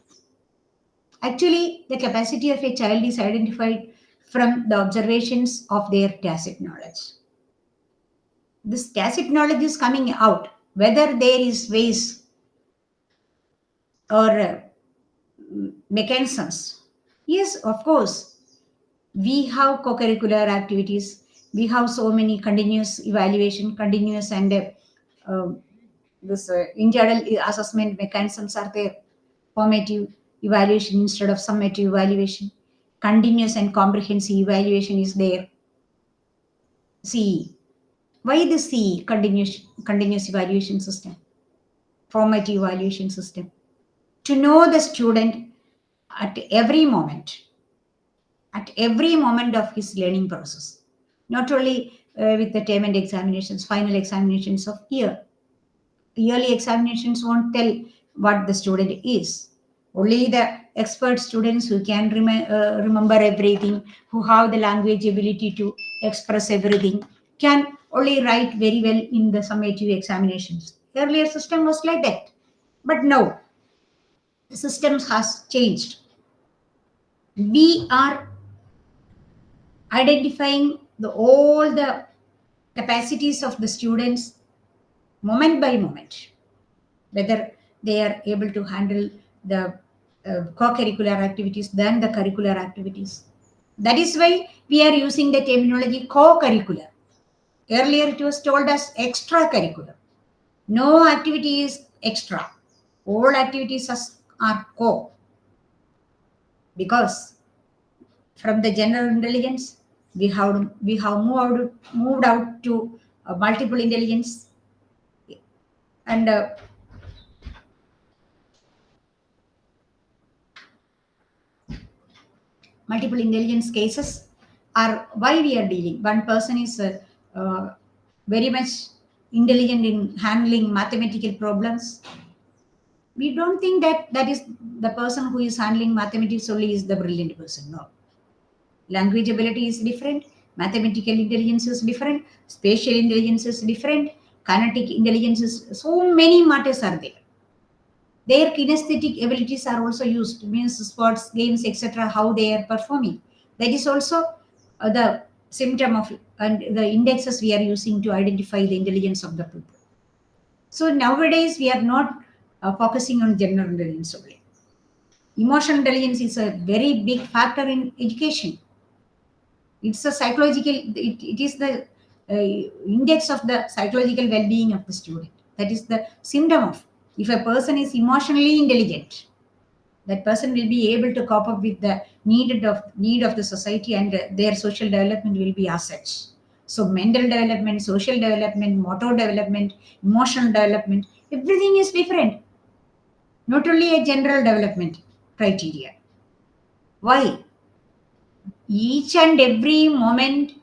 Actually, the capacity of a child is identified from the observations of their tacit knowledge. This tacit knowledge is coming out, whether there is ways or mechanisms. Yes, of course, we have co-curricular activities. We have so many continuous evaluation, continuous and this internal assessment mechanisms are there. Formative evaluation instead of summative evaluation. Continuous and comprehensive evaluation is there. CE. Why the CE, continuous evaluation system, formative evaluation system? To know the student at every moment of his learning process, not only with the term and examinations, final examinations of yearly examinations won't tell what the student is. Only the expert students who can remember everything, who have the language ability to express everything, can only write very well in the summative examinations. Earlier system was like that, but now the systems has changed. We are identifying all the capacities of the students moment by moment, whether they are able to handle the co-curricular activities than the curricular activities. That is why we are using the terminology co-curricular. Earlier it was told as extracurricular. No activity is extra. All activities are co. Because from the general intelligence, we have moved out to multiple intelligence, and multiple intelligence cases are why we are dealing. One person is very much intelligent in handling mathematical problems. We don't think that that is the person who is handling mathematics only is the brilliant person. No. Language ability is different, mathematical intelligence is different, spatial intelligence is different, kinetic intelligence is, so many matters are there. Their kinesthetic abilities are also used, means sports, games, etc., how they are performing. That is also the symptom of, and the indexes we are using to identify the intelligence of the people. So nowadays we are not focusing on general intelligence only. Emotional intelligence is a very big factor in education. It's a psychological, it is the index of the psychological well-being of the student. That is the symptom of, if a person is emotionally intelligent, that person will be able to cope up with the need of the society, and their social development will be as such. So mental development, social development, motor development, emotional development, everything is different, not only a general development criteria. Why? Each and every moment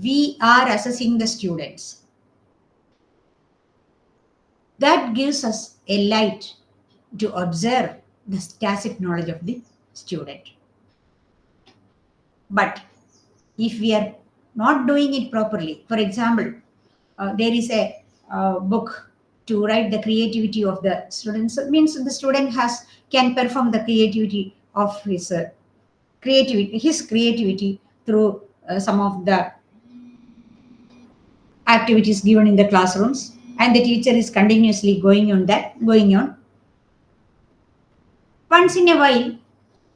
we are assessing the students. That gives us a light to observe the tacit knowledge of the student. But if we are not doing it properly, for example, there is a book to write the creativity of the students. It means the student can perform the creativity of his creativity through some of the activities given in the classrooms, and the teacher is continuously going on. Once in a while,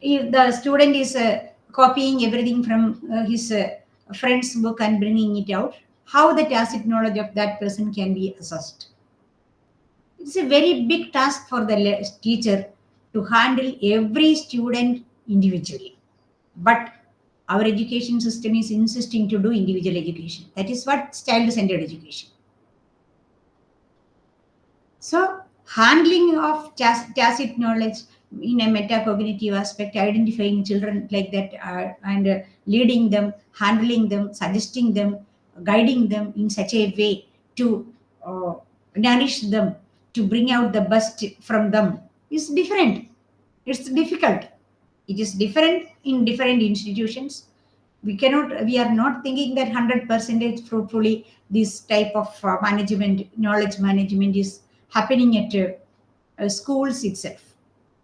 if the student is copying everything from his friend's book and bringing it out, how the tacit knowledge of that person can be assessed? It's a very big task for the teacher to handle every student individually. But our education system is insisting to do individual education. That is what child-centered education. So, handling of tacit knowledge in a metacognitive aspect, identifying children like that, and leading them, handling them, suggesting them, guiding them in such a way to uh, nourish them, to bring out the best from them, is different. It's difficult. It is different in different institutions. We are not thinking that 100% fruitfully this type of knowledge management is happening at schools itself.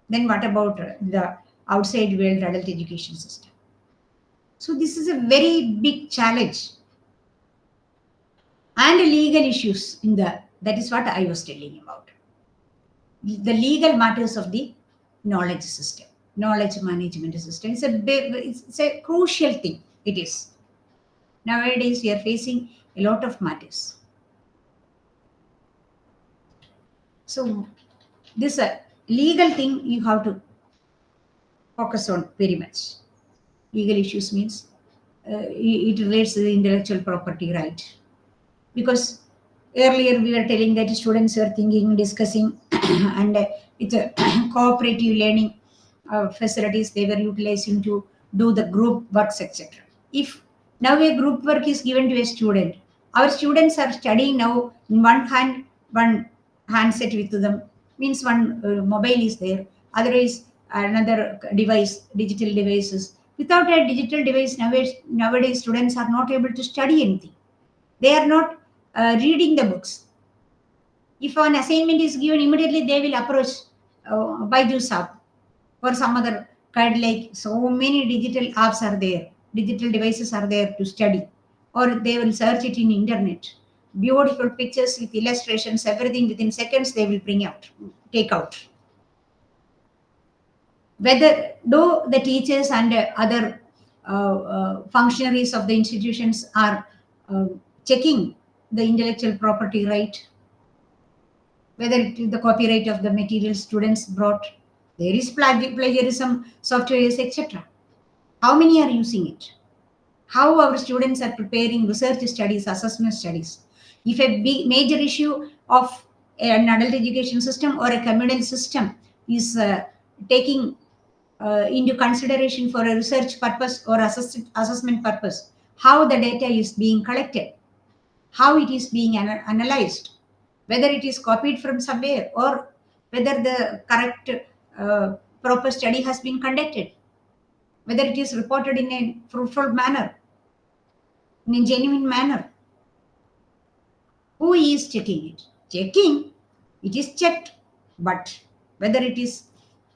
Then what about the outside world adult education system? So this is a very big challenge, and legal issues in that is what I was telling about. The legal matters of the knowledge system, knowledge management system. It's a crucial thing. It is. Nowadays, we are facing a lot of matters. So this legal thing you have to focus on very much. Legal issues means it relates to the intellectual property right. Because earlier we were telling that students were thinking, discussing, and it's a cooperative learning facilities they were utilizing to do the group works, etc. If now a group work is given to a student, our students are studying now in one hand, one handset with them, means one mobile is there, otherwise another device, digital devices. Without a digital device, nowadays students are not able to study anything. They are not reading the books. If an assignment is given, immediately they will approach Byju's app or some other kind, like so many digital apps are there, digital devices are there to study, or they will search it in internet. Beautiful pictures with illustrations, everything within seconds they will bring out, take out. Whether though the teachers and other functionaries of the institutions are checking the intellectual property right, whether it is the copyright of the material students brought, there is plagiarism, softwares, etc. How many are using it? How our students are preparing research studies, assessment studies? If a big major issue of an adult education system or a communal system is taking into consideration for a research purpose or assessment purpose, how the data is being collected, how it is being analyzed, whether it is copied from somewhere or whether the correct proper study has been conducted, whether it is reported in a fruitful manner, in a genuine manner. Who is checking it? Checking, it is checked, but whether it is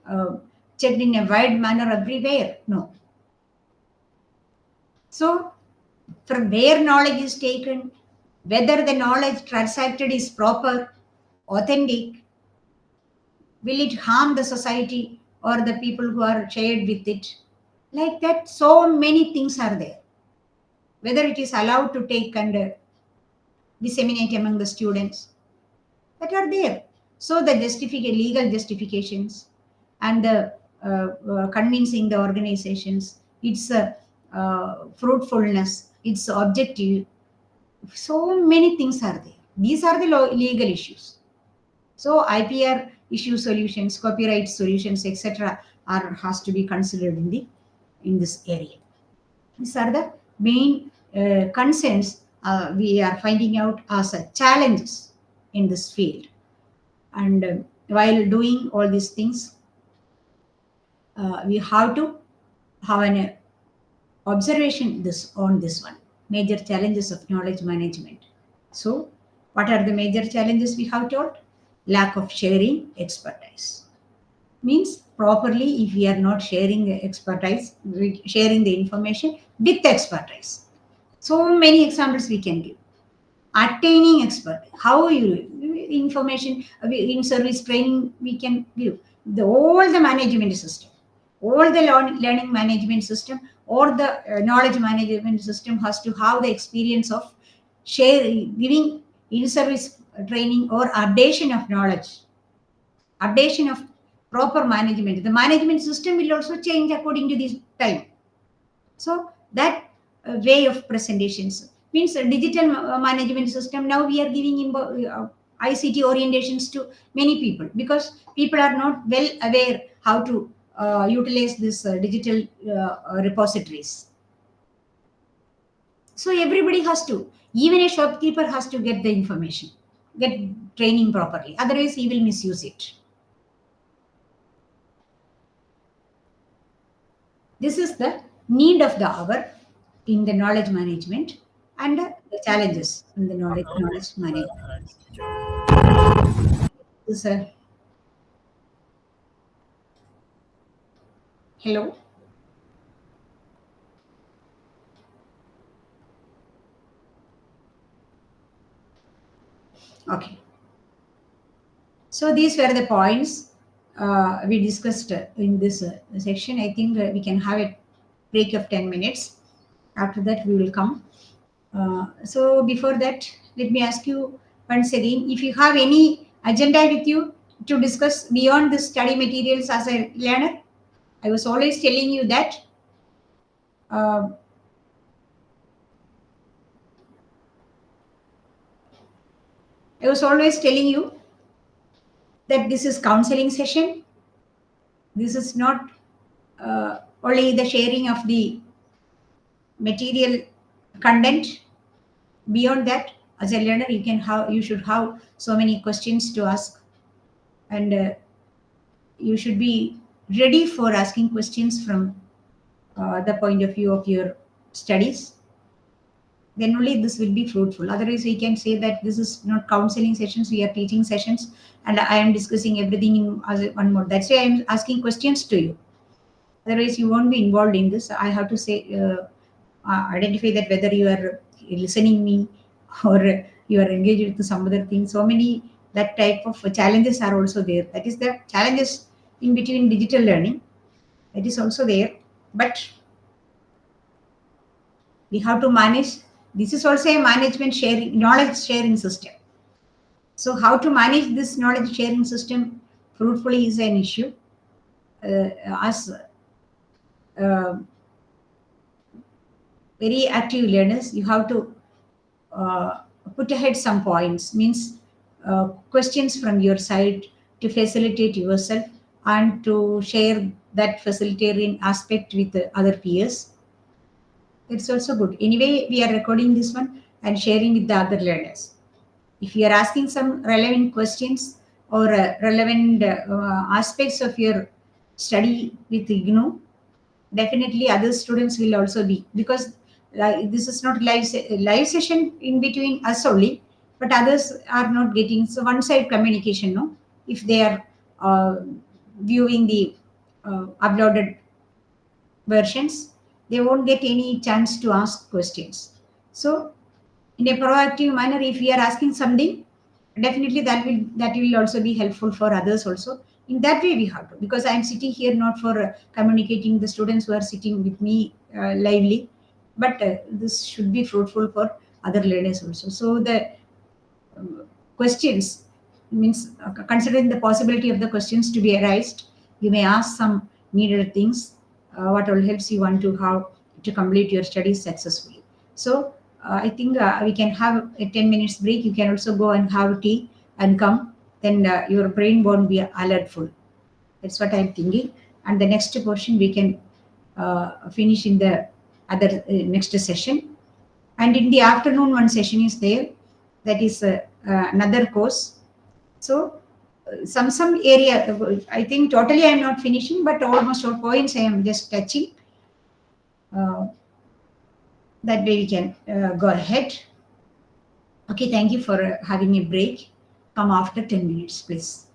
uh, checked in a wide manner everywhere, no. So, from where knowledge is taken, whether the knowledge transacted is proper, authentic, will it harm the society or the people who are shared with it? Like that, so many things are there. Whether it is allowed to take and disseminate among the students, that are there. So the legal justifications and the convincing the organizations, its fruitfulness, its objective, so many things are there. These are the legal issues. So IPR issue solutions, copyright solutions, etc., are has to be considered in this area. These are the main concerns we are finding out as challenges in this field. And while doing all these things, we have to have an observation this on this one, major challenges of knowledge management. So what are the major challenges we have told? Lack of sharing expertise. Means properly, if we are not sharing the expertise, sharing the information with expertise. So many examples we can give. Attaining expert, how you information in service training we can give. All the management system, all the learning management system or the knowledge management system has to have the experience of giving in service training or updation of knowledge, updation of proper management. The management system will also change according to this time. So that way of presentations means a digital management system. Now we are giving ICT orientations to many people because people are not well aware how to utilize this digital repositories. So everybody has to, even a shopkeeper has to get the information, get training properly. Otherwise, he will misuse it. This is the need of the hour in the knowledge management and the challenges in the knowledge management. This, hello. Okay. So these were the points we discussed in this section. I think we can have a break of 10 minutes. After that, we will come. So before that, let me ask you once again, if you have any agenda with you to discuss beyond the study materials as a learner. I was always telling you that I was always telling you that this is counseling session. This is not only the sharing of the material content. Beyond that, as a learner, you should have so many questions to ask, and you should be ready for asking questions from the point of view of your studies. Then only this will be fruitful. Otherwise, we can say that this is not counseling sessions, we are teaching sessions, and I am discussing everything in as one more. That's why I am asking questions to you. Otherwise, you won't be involved in this. I have to say, identify that whether you are listening me or you are engaged with some other thing. So many that type of challenges are also there. That is the challenges in between digital learning. That is also there, but we have to manage. This is also a management sharing, knowledge sharing system. So how to manage this knowledge sharing system fruitfully is an issue. As very active learners, you have to put ahead some points, means questions from your side to facilitate yourself and to share that facilitating aspect with the other peers. It's also good. Anyway, we are recording this one and sharing with the other learners. If you are asking some relevant questions or relevant aspects of your study with IGNOU, definitely other students will also be, because this is not live session in between us only, but others are not getting, so one side communication, no, if they are viewing the uploaded versions, they won't get any chance to ask questions. So in a proactive manner, if we are asking something, definitely that will also be helpful for others also. In that way we have to, because I am sitting here not for communicating the students who are sitting with me lively, but this should be fruitful for other learners also. So the questions, means considering the possibility of the questions to be arised, you may ask some needed things, what all helps you want to have to complete your studies successfully. So I think we can have a 10 minutes break. You can also go and have tea and come, then your brain won't be alertful. That's what I'm thinking. And the next portion we can finish in the other next session. And in the afternoon, one session is there, that is another course. So some area, I think totally I am not finishing, but almost all points I am just touching. That way we can go ahead. Okay, thank you for having a break. Come after 10 minutes, please.